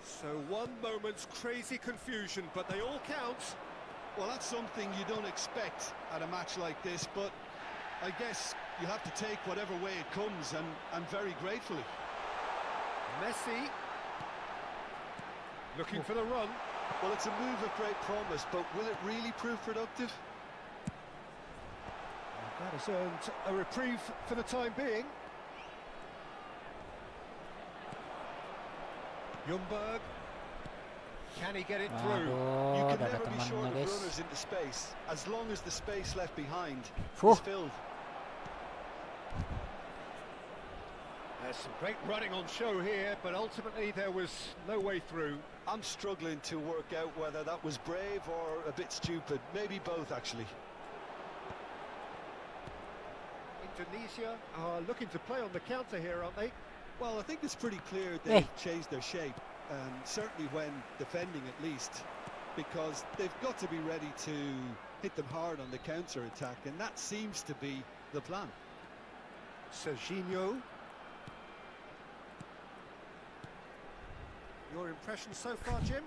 Speaker 2: So one moment's crazy confusion, but they all count.
Speaker 3: Well, that's something you don't expect at a match like this, but I guess you have to take whatever way it comes, and very gratefully.
Speaker 2: Messi looking for the run.
Speaker 3: Well, it's a move of great promise, but will it really prove productive?
Speaker 2: That has earned a reprieve for the time being. Ljungberg, can he get it through?
Speaker 3: You
Speaker 1: Waduh,
Speaker 3: can
Speaker 1: ada
Speaker 3: never be short
Speaker 1: temannya
Speaker 3: of
Speaker 1: guys.
Speaker 3: runners into space, as long as the space left behind
Speaker 1: Fuh.
Speaker 3: is filled.
Speaker 2: There's some great running on show here, but ultimately there was no way through.
Speaker 3: I'm struggling to work out whether that was brave or a bit stupid. Maybe both, actually.
Speaker 2: Indonesia are looking to play on the counter here, aren't they?
Speaker 3: Well, I think it's pretty clear they've changed their shape, and certainly when defending at least, because they've got to be ready to hit them hard on the counter-attack, and that seems to be the plan.
Speaker 2: Serginho. Your impressions so far, Jim?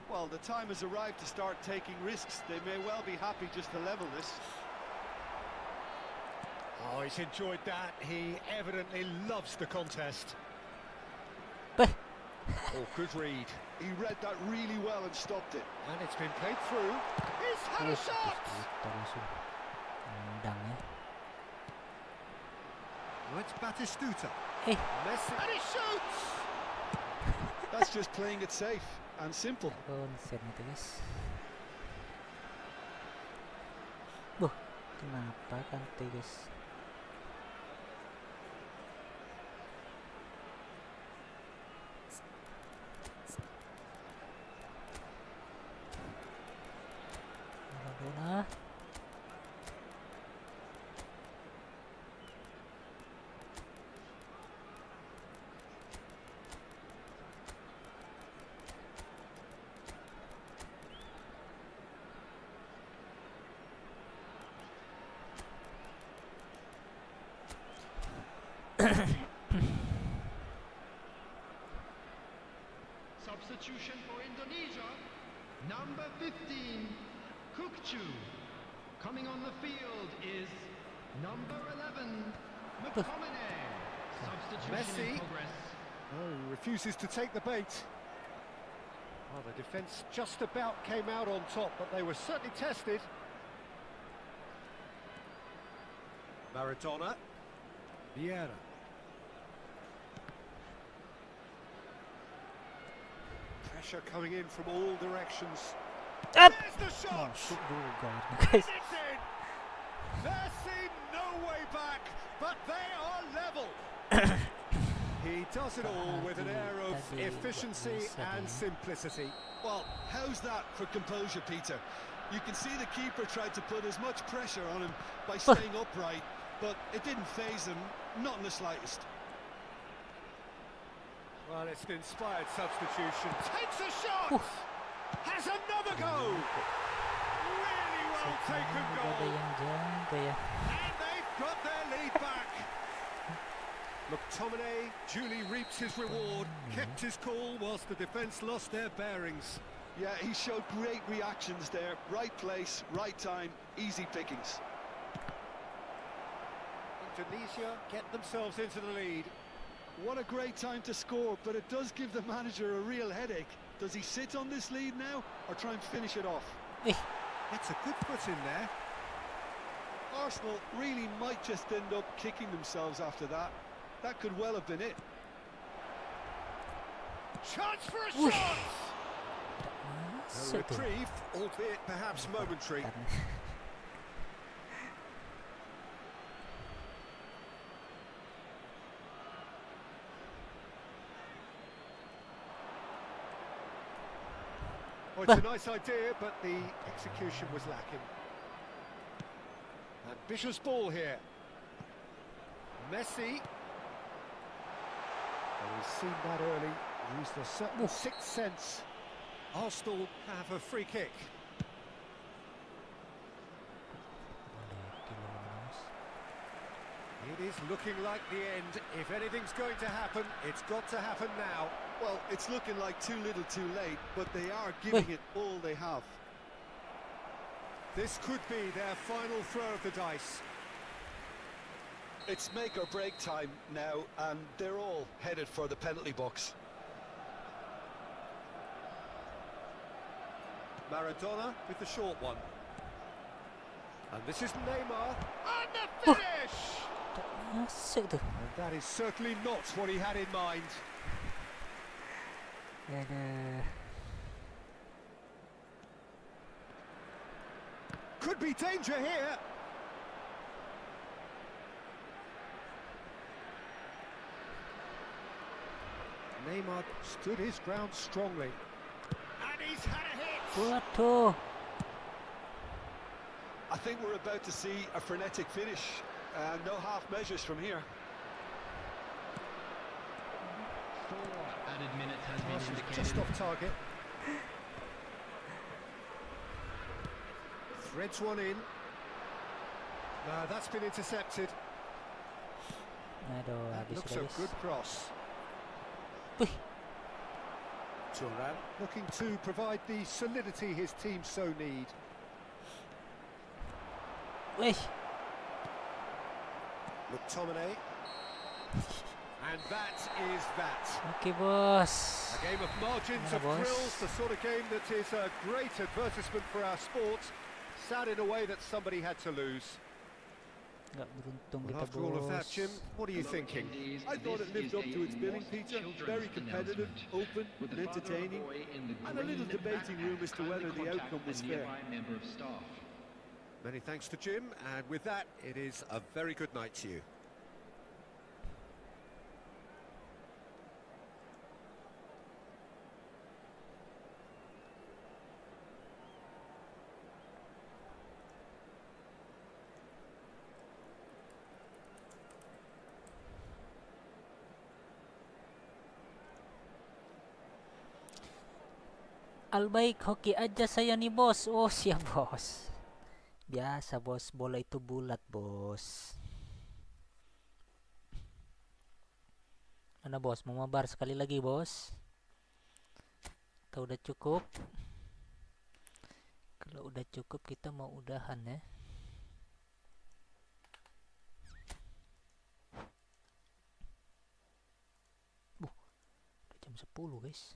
Speaker 3: Well, the time has arrived to start taking risks. They may well be happy just to level this.
Speaker 2: Oh, he's enjoyed that. He evidently loves the contest.
Speaker 1: Beh.
Speaker 2: Oh, good read.
Speaker 3: He read that really well and stopped it.
Speaker 2: And it's been played through. He's had a shot!
Speaker 1: Kita langsung tendang ya.
Speaker 2: Well, it's Batistuta.
Speaker 1: Eh.
Speaker 2: Messi. And he shoots!
Speaker 3: That's just playing it safe and simple.
Speaker 1: Konsen itu guys. Loh, kenapa Kante guys? Maradona.
Speaker 5: Substitution for Indonesia. Number 15, Kukcu. Coming on the field is number 11, McTominay. Substitution
Speaker 2: Messi.
Speaker 5: in progress.
Speaker 2: Oh, he refuses to take the bait. Well, the defence just about came out on top, but they were certainly tested. Maradona. Vieira. Pressure coming in from all directions.
Speaker 1: Up!
Speaker 2: There's the shot!
Speaker 1: Masuk juga guys.
Speaker 2: It's in! Messi, no way back, but they are level. He does it all with an air of efficiency and simplicity.
Speaker 3: Well, how's that for composure, Peter? You can see the keeper tried to put as much pressure on him by staying upright, but it didn't faze him, not in the slightest.
Speaker 2: Well, it's an inspired substitution. Takes a shot! Has another go! Really well taken goal! And they've got their lead back. McTominay duly reaps his reward, kept his cool whilst the defence lost their bearings.
Speaker 3: Yeah, he showed great reactions there. Right place, right time, easy pickings.
Speaker 2: Indonesia get themselves into the lead.
Speaker 3: What a great time to score, but it does give the manager a real headache. Does he sit on this lead now, or try and finish it off?
Speaker 2: Gets a good foot in there.
Speaker 3: Arsenal really might just end up kicking themselves after that. That could well have been it.
Speaker 2: Chance for a shot! A reprieve, albeit perhaps momentary. Well, it's a nice idea, but the execution was lacking. Ambitious ball here. Messi. Well, he's seen that early, used a certain sixth sense. Arsenal have a free kick. It is looking like the end. If anything's going to happen, it's got to happen now.
Speaker 3: Well, it's looking like too little too late, but they are giving it all they have.
Speaker 2: This could be their final throw of the dice.
Speaker 3: It's make or break time now, and they're all headed for the penalty box.
Speaker 2: Maradona with the short one. And this is Neymar. And the finish!
Speaker 1: Masuk tu.
Speaker 2: And that is certainly not what he had in mind. Could be danger here. Neymar stood his ground strongly. And he's had a hit.
Speaker 1: Waduh.
Speaker 3: I think we're about to see a frenetic finish. No half measures from here.
Speaker 5: 4 added minutes has been
Speaker 2: Arsenal's
Speaker 5: indicated.
Speaker 2: just off target. Threads one in. No, that's been intercepted.
Speaker 1: Aduh,
Speaker 2: That
Speaker 1: habis
Speaker 2: looks
Speaker 1: sudah
Speaker 2: a
Speaker 1: guys.
Speaker 2: good cross.
Speaker 1: Wih.
Speaker 2: Turan looking to provide the solidity his team so need.
Speaker 1: Wih.
Speaker 2: McTominay. And that is that.
Speaker 1: Oke bos.
Speaker 2: A game of margins
Speaker 1: Mana,
Speaker 2: of
Speaker 1: bos?
Speaker 2: thrills, the sort of game that is a great advertisement for our sport. Sad in a way that somebody had to lose.
Speaker 1: Gak beruntung
Speaker 2: Well,
Speaker 1: kita
Speaker 2: after all of that,
Speaker 1: bos.
Speaker 2: Jim, what are you thinking?
Speaker 3: I thought it lived up to its billing, Peter. Very competitive, open, and entertaining, and a little debating room as to whether the outcome was fair.
Speaker 2: Many thanks to Jim, and with that, it is a very good night to you.
Speaker 1: Albaik hoki aja saya nih bos. Oh siap bos. Biasa bos, bola itu bulat bos. Mana bos, mau mabar sekali lagi bos? Atau udah cukup? Kalau udah cukup kita mau udahan ya. Udah jam 10 guys.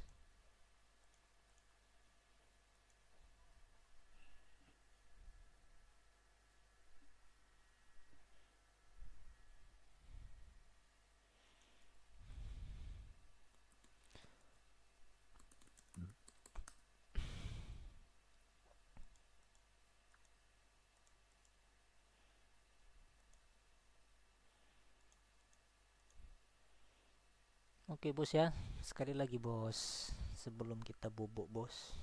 Speaker 1: Oke bos ya, sekali lagi bos, sebelum kita bubuk bos.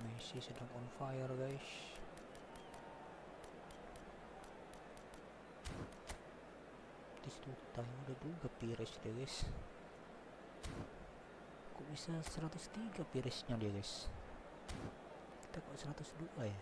Speaker 1: Messi sedang on fire guys. Time udah juga Pires dia guys. Kok bisa 103 Piresnya dia guys? Kita kok 102 ya?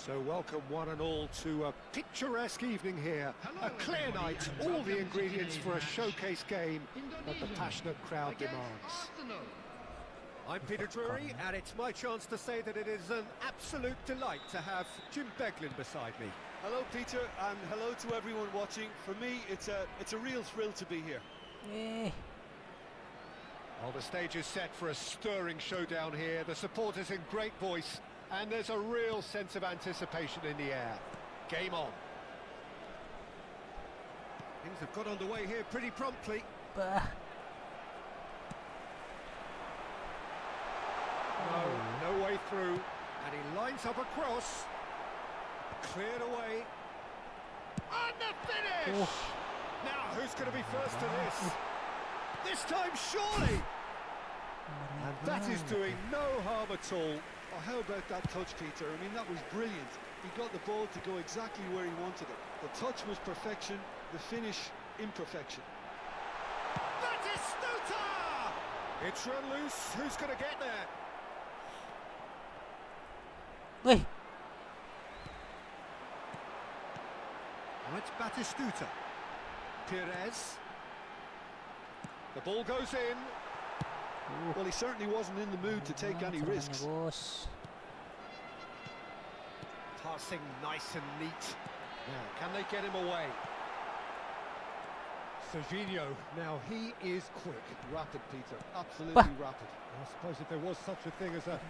Speaker 2: So welcome one and all to a picturesque evening here. A clear night, all the ingredients for a showcase game that the passionate crowd demands. I'm Peter Drury, and it's my chance to say that it is an absolute delight to have Jim Beglin beside me.
Speaker 3: Hello, Peter, and hello to everyone watching. For me, it's a real thrill to be here.
Speaker 2: Well, the stage is set for a stirring showdown here. The supporters in great voice, and there's a real sense of anticipation in the air. Game on. Things have got underway here pretty promptly. No way through, and he lines up a cross. Cleared away. And the finish! Now, who's going to be first to this? This time, surely! And that is doing no harm at all.
Speaker 3: Oh, how about that touch, Peter? I mean, that was brilliant. He got the ball to go exactly where he wanted it. The touch was perfection, the finish imperfection.
Speaker 2: That is Stuta! It's run loose. Who's going to get there?
Speaker 1: Wait.
Speaker 2: Now it's Batistuta. Pires. The ball goes in.
Speaker 3: Well, he certainly wasn't in the mood to take any risks.
Speaker 2: Passing nice and neat. Now, can they get him away? Serginho, now he is quick.
Speaker 3: Rapid, Peter, absolutely rapid.
Speaker 2: I suppose if there was such a thing as a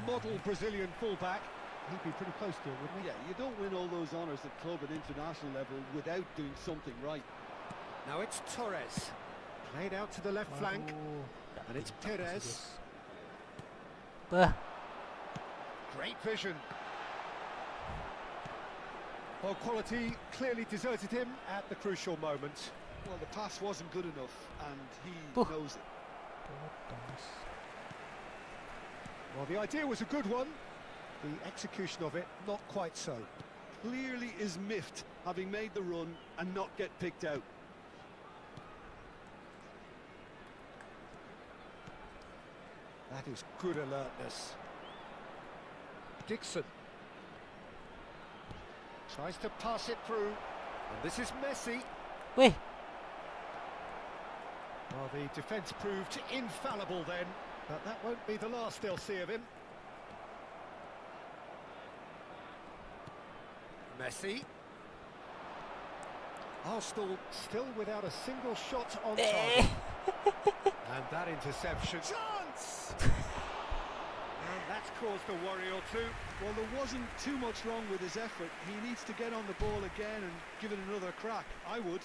Speaker 2: model Brazilian fullback, he'd be pretty close to it, wouldn't he?
Speaker 3: Yeah, you don't win all those honours at club and international level without doing something right.
Speaker 2: Now it's Torres. Played out to the left flank. And it's Pires. Great vision. Well, quality clearly deserted him at the crucial moment.
Speaker 3: Well, the pass wasn't good enough, and he knows it.
Speaker 2: Well, the idea was a good one. The execution of it, not quite so.
Speaker 3: Clearly is miffed, having made the run and not get picked out.
Speaker 2: That is good alertness. Dixon tries to pass it through, and this is Messi.
Speaker 1: Wait.
Speaker 2: Well, the defence proved infallible then, but that won't be the last they'll see of him. Messi. Arsenal still without a single shot on target. And that interception. Chance! And that's caused a worry or two.
Speaker 3: Well, there wasn't too much wrong with his effort. He needs to get on the ball again and give it another crack. I would.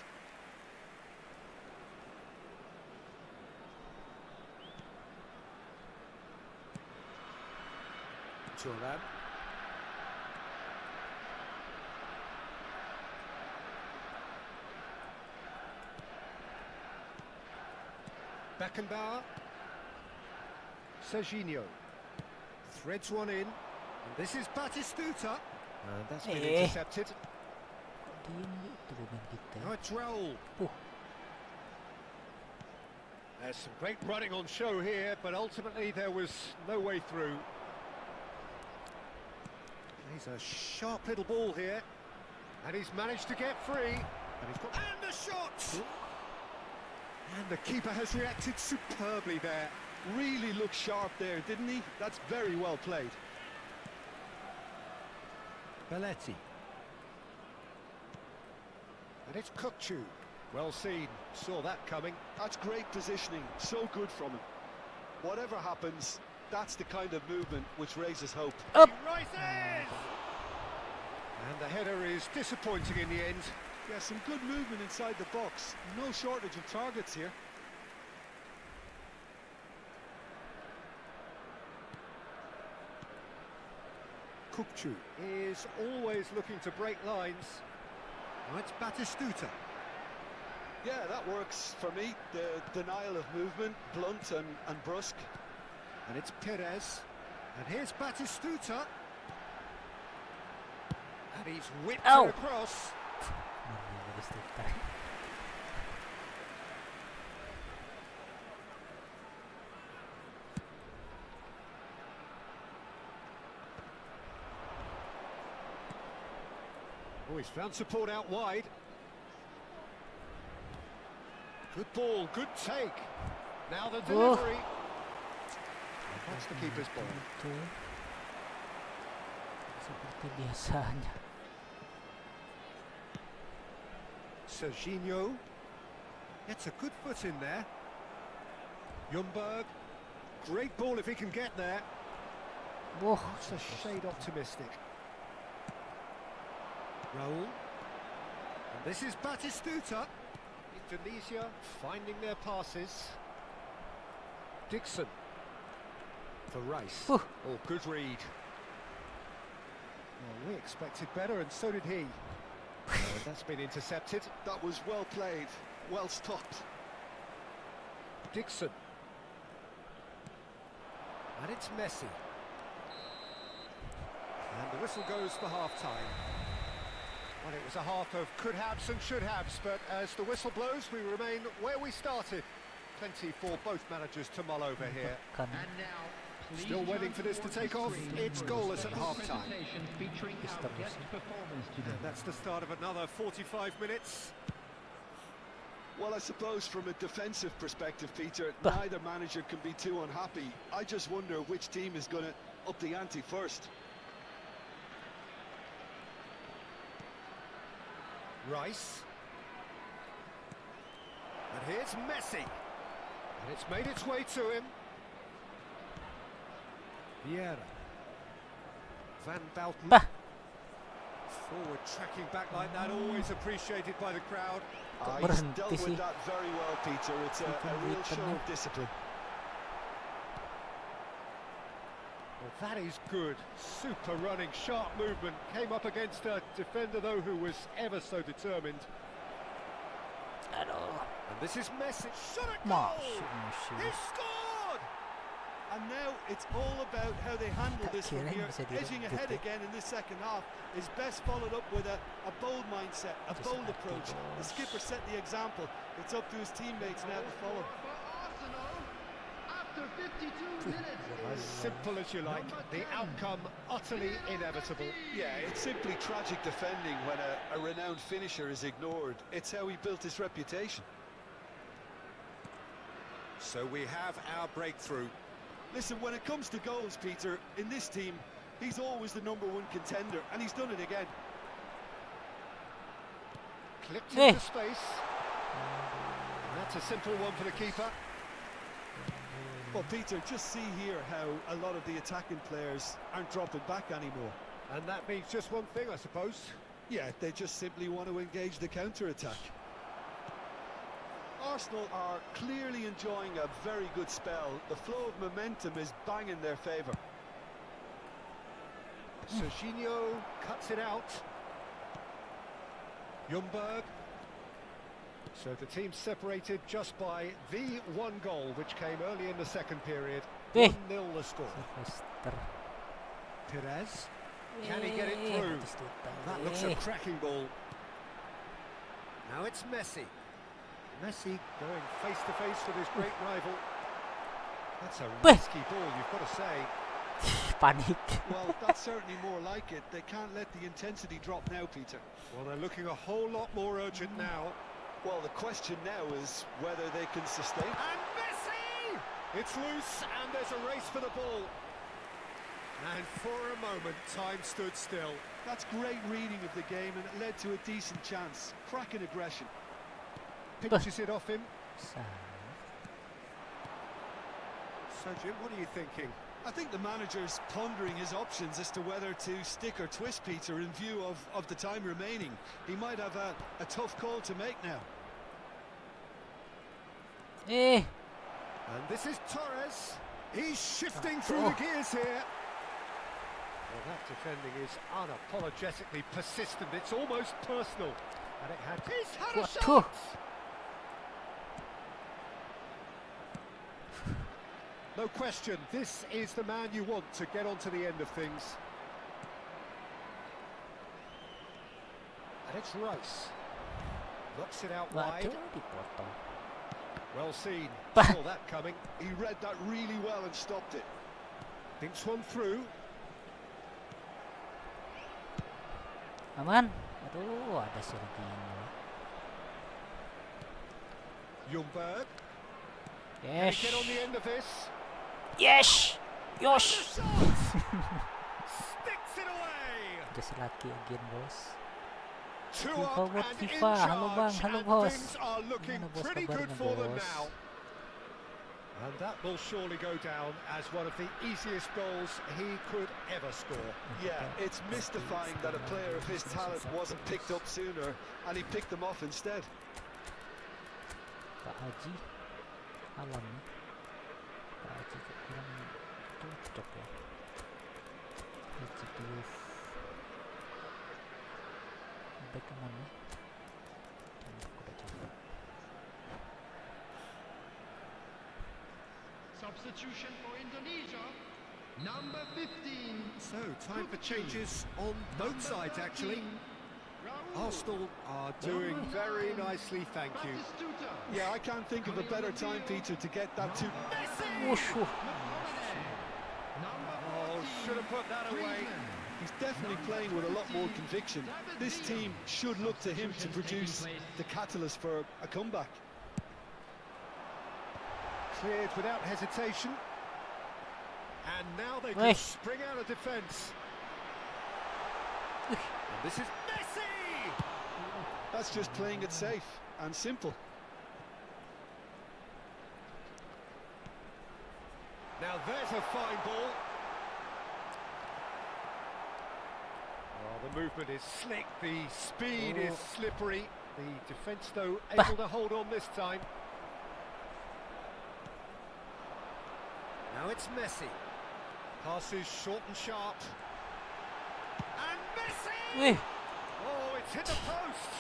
Speaker 2: Turan. Beckenbauer. Serginho. Threads one in. And this is Batistuta. And that's been intercepted. Now it's Raul. There's some great running on show here, but ultimately there was no way through. He's a sharp little ball here. And he's managed to get free. And he's got... And a shot! And the keeper has reacted superbly there.
Speaker 3: Really looked sharp there, didn't he? That's very well played.
Speaker 2: Belletti. And it's Kukçu. Well seen. Saw that coming.
Speaker 3: That's great positioning. So good from him. Whatever happens, that's the kind of movement which raises hope.
Speaker 2: Up! He rises! And the header is disappointing in the end.
Speaker 3: Yeah, some good movement inside the box. No shortage of targets here.
Speaker 2: Kukçu is always looking to break lines. Now it's Batistuta.
Speaker 3: Yeah, that works for me. The denial of movement, blunt and brusque.
Speaker 2: And it's Perez. And here's Batistuta. And he's whipped it across. Oh, he's found support out wide. Good ball, good take. Now the delivery. That's the keeper's ball.
Speaker 1: Seperti biasanya.
Speaker 2: Serginho gets a good foot in there. Ljungberg, great ball if he can get there.
Speaker 1: Whoa,
Speaker 2: That's a shade optimistic. Raul. And this is Batistuta. Indonesia finding their passes. Dixon. For Rice. Oh, good read. Well, we expected better, and so did he. That's been intercepted.
Speaker 3: That was well played, well stopped.
Speaker 2: Dixon. And it's Messi. And the whistle goes for half-time. Well, it was a half of could-haves and should-haves, but as the whistle blows, we remain where we started. Plenty for both managers to mull over here.
Speaker 5: And now,
Speaker 2: Still waiting for this to take off. It's goalless at half-time.
Speaker 5: Featuring our guest performance today.
Speaker 2: And that's the start of another 45 minutes.
Speaker 3: Well, I suppose from a defensive perspective, Peter, neither manager can be too unhappy. I just wonder which team is going to up the ante first.
Speaker 2: Rice. And here's Messi. And it's made its way to him. Vieira. Van Basten. Forward tracking back like that, always appreciated by the crowd.
Speaker 3: He's dealt with that very well, Peter. It's a real show of discipline.
Speaker 2: Well, that is good. Super running, sharp movement. Came up against a defender, though, who was ever so determined. And this is Messi. Shot at goal! He scored!
Speaker 3: And now it's all about how they handle this from here. Edging ahead again in this second half is best followed up with a bold mindset, a bold approach. The skipper set the example. It's up to his teammates now to follow.
Speaker 5: After 52 minutes.
Speaker 2: As simple as you like, the outcome utterly inevitable.
Speaker 3: Yeah, it's simply tragic defending when a renowned finisher is ignored. It's how he built his reputation.
Speaker 2: So we have our breakthrough.
Speaker 3: Listen, when it comes to goals, Peter, in this team, he's always the #1 contender, and he's done it again.
Speaker 2: Clipped
Speaker 1: Hey.
Speaker 2: into space. And that's a simple one for the keeper.
Speaker 3: Well, Peter, just see here how a lot of the attacking players aren't dropping back anymore.
Speaker 2: And that means just one thing, I suppose.
Speaker 3: Yeah, they just simply want to engage the counter-attack. Arsenal are clearly enjoying a very good spell. The flow of momentum is bang in their favour.
Speaker 2: Serginho cuts it out. Ljungberg. So the team separated just by the one goal, which came early in the second period.
Speaker 1: Hey.
Speaker 2: 1-0 the score.
Speaker 1: Sylvester.
Speaker 2: Perez. Can he get it through? That looks a cracking ball. Now it's Messi. Messi going face to face with his great rival. That's a risky ball, you've got to say.
Speaker 1: Panik.
Speaker 3: Well, that's certainly more like it. They can't let the intensity drop now, Peter.
Speaker 2: Well, they're looking a whole lot more urgent now.
Speaker 3: Well, the question now is whether they can sustain.
Speaker 2: And Messi! It's loose, and there's a race for the ball. And for a moment, time stood still.
Speaker 3: That's great reading of the game, and it led to a decent chance. Cracking aggression.
Speaker 2: Pinches it off him.
Speaker 1: Sa-
Speaker 2: Sergio, what are you thinking?
Speaker 3: I think the manager's pondering his options as to whether to stick or twist, Peter, in view of the time remaining. He might have a tough call to make now.
Speaker 1: Eh.
Speaker 2: And this is Torres. He's shifting through the gears here. Well, that defending is unapologetically persistent. It's almost personal. And it had... He's had a
Speaker 1: What?
Speaker 2: shot! No question, this is the man you want to get onto the end of things. And it's Rice. Knocks it out wide.
Speaker 1: Waduh, dipotong.
Speaker 2: Well seen.
Speaker 1: Bah.
Speaker 2: Saw that coming.
Speaker 3: He read that really well and stopped it.
Speaker 2: Thinks one through.
Speaker 1: Aman. Aduh, ada Serginho.
Speaker 2: Ljungberg.
Speaker 1: Yes.
Speaker 2: Get on the end of this.
Speaker 1: Yes. Yosh.
Speaker 2: Sticks it away.
Speaker 1: Just lucky again, boss.
Speaker 2: Two
Speaker 1: Looking
Speaker 2: up
Speaker 1: forward,
Speaker 2: and in
Speaker 1: FIFA.
Speaker 2: charge,
Speaker 1: Halo bang, halo
Speaker 2: and
Speaker 1: bos.
Speaker 2: things are looking
Speaker 1: Gimana, bos,
Speaker 2: pretty good
Speaker 1: kabarnya,
Speaker 2: for them
Speaker 1: bos?
Speaker 2: now. And that will surely go down as one of the easiest goals he could ever score.
Speaker 3: Yeah, it's mystifying that a player of his talent wasn't picked up sooner, and he picked them off instead.
Speaker 1: Pak Haji. Alam nih. Pak Haji kok kurang cocok ya. Haji Diouf. Back kemana? Aku udah coba.
Speaker 5: Substitution for Indonesia. Number 15.
Speaker 2: So, time for changes on both sides, actually. Arsenal are doing very nicely, thank you.
Speaker 5: Batistuta.
Speaker 3: Yeah, I can't think of a better time, Peter, to get that to...
Speaker 1: Wush.
Speaker 2: Oh, should have put that away.
Speaker 3: He's definitely playing with a lot more conviction. This team should look to him to produce the catalyst for a comeback.
Speaker 2: Cleared without hesitation. And now they
Speaker 1: Hey.
Speaker 2: can spring out of defence. And this is Messi!
Speaker 3: That's just playing it safe and simple.
Speaker 2: Now there's a fine ball. Well, the movement is slick, the speed is slippery. The defence, though, able to hold on this time. Now it's Messi. Passes short and sharp. And Messi!
Speaker 1: Wih.
Speaker 2: Oh, it's hit the post!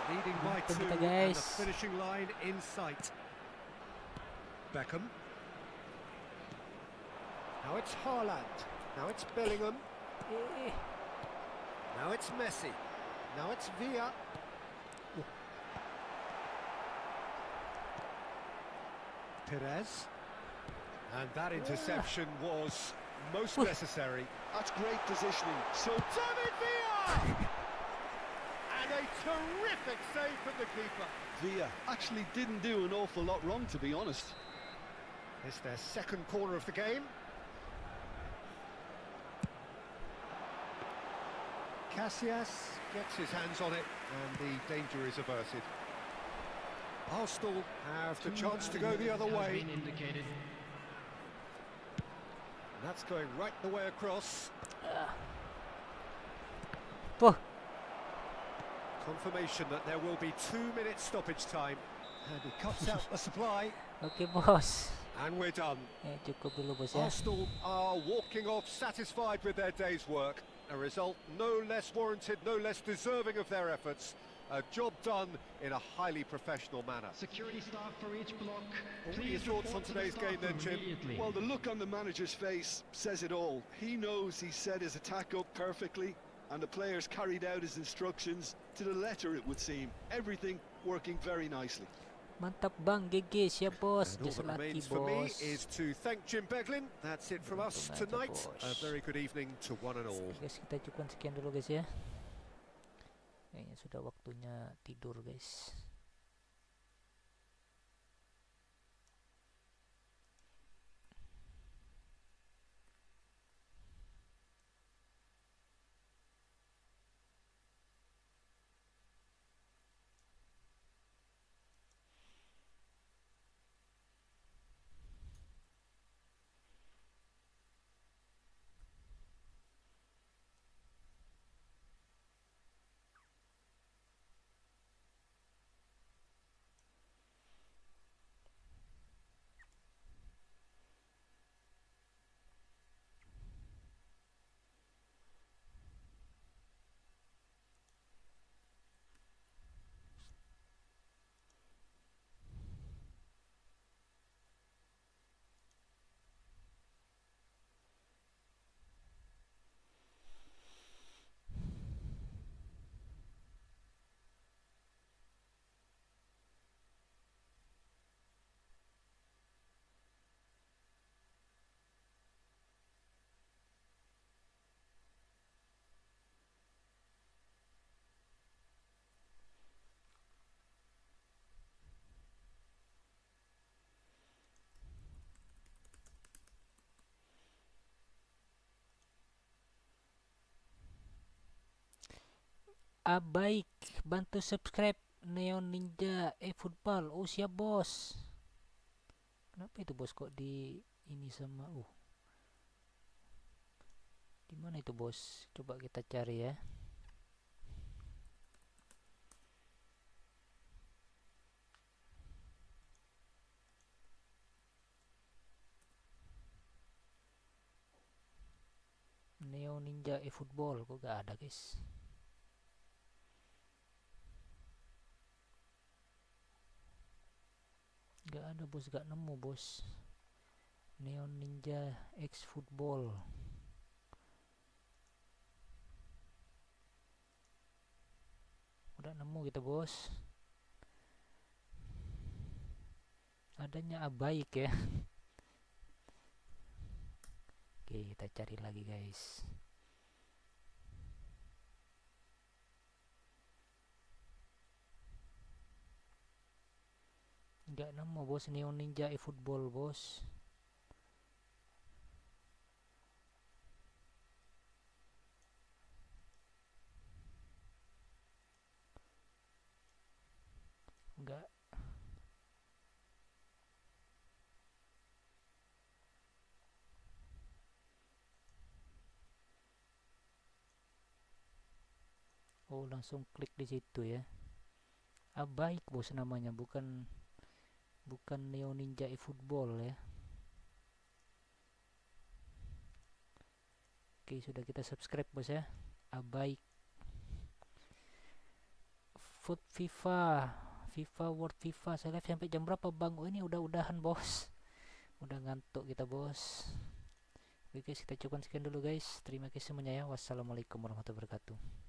Speaker 2: Leading by
Speaker 1: Untung
Speaker 2: 2
Speaker 1: kita,
Speaker 2: and the
Speaker 1: guys.
Speaker 2: finishing line in sight. Beckham. Now it's Haaland. Now it's Bellingham.
Speaker 1: Eh.
Speaker 2: Now it's Messi. Now it's Villa. Perez. And that interception was most necessary.
Speaker 3: That's great positioning. So
Speaker 2: David Villa! And a terrific save from the keeper.
Speaker 3: Villa actually didn't do an awful lot wrong, to be honest.
Speaker 2: It's their second corner of the game. Casillas gets his hands on it and the danger is averted. Arsenal have the chance to go the other way. That's going right the way across. Confirmation that there will be 2 minutes stoppage time. And he cuts out the supply.
Speaker 1: Oke, bos.
Speaker 2: And we're done.
Speaker 1: Cukup dulu, bos ya.
Speaker 2: Arsenal are walking off satisfied with their day's work. A result no less warranted, no less deserving of their efforts. A job done in a highly professional manner.
Speaker 5: Security staff for each block.
Speaker 2: What are your thoughts on today's game then, Jim?
Speaker 3: Well, the look on the manager's face says it all. He knows he set his attack up perfectly, and the players carried out his instructions to the letter, it would seem. Everything working very nicely.
Speaker 1: Mantap bang, GG, siap bos.
Speaker 2: And all
Speaker 1: Just
Speaker 2: that
Speaker 1: laki,
Speaker 2: remains for me
Speaker 1: bos.
Speaker 2: is to thank Jim Beglin. That's it from us
Speaker 1: Betul aja,
Speaker 2: tonight. A
Speaker 1: bos.
Speaker 2: very good evening to one and all.
Speaker 1: Guys, kita cukup sekian dulu guys ya. Kayaknya sudah waktunya tidur guys. Baik, bantu subscribe Neon Ninja eFootball. Oh siap bos. Kenapa itu bos kok di ini sama di mana itu bos? Coba kita cari ya. Neon Ninja eFootball kok gak ada guys. Gak ada bos, gak nemu bos. Neon Ninja X Football. Udah nemu kita bos. Adanya baik ya. Oke, kita cari lagi guys. Nggak nemu bos, Neon Ninja eFootball bos. Nggak. Oh, langsung klik di situ ya. Baik bos namanya, bukan Neon Ninja eFootball ya. Oke, sudah kita subscribe bos ya. Baik. Foot FIFA World FIFA saya live sampai jam berapa bang? Oh ini udah-udahan bos. Udah ngantuk kita bos. Oke guys, kita cukupkan sekian dulu guys. Terima kasih semuanya ya. Wassalamualaikum warahmatullahi wabarakatuh.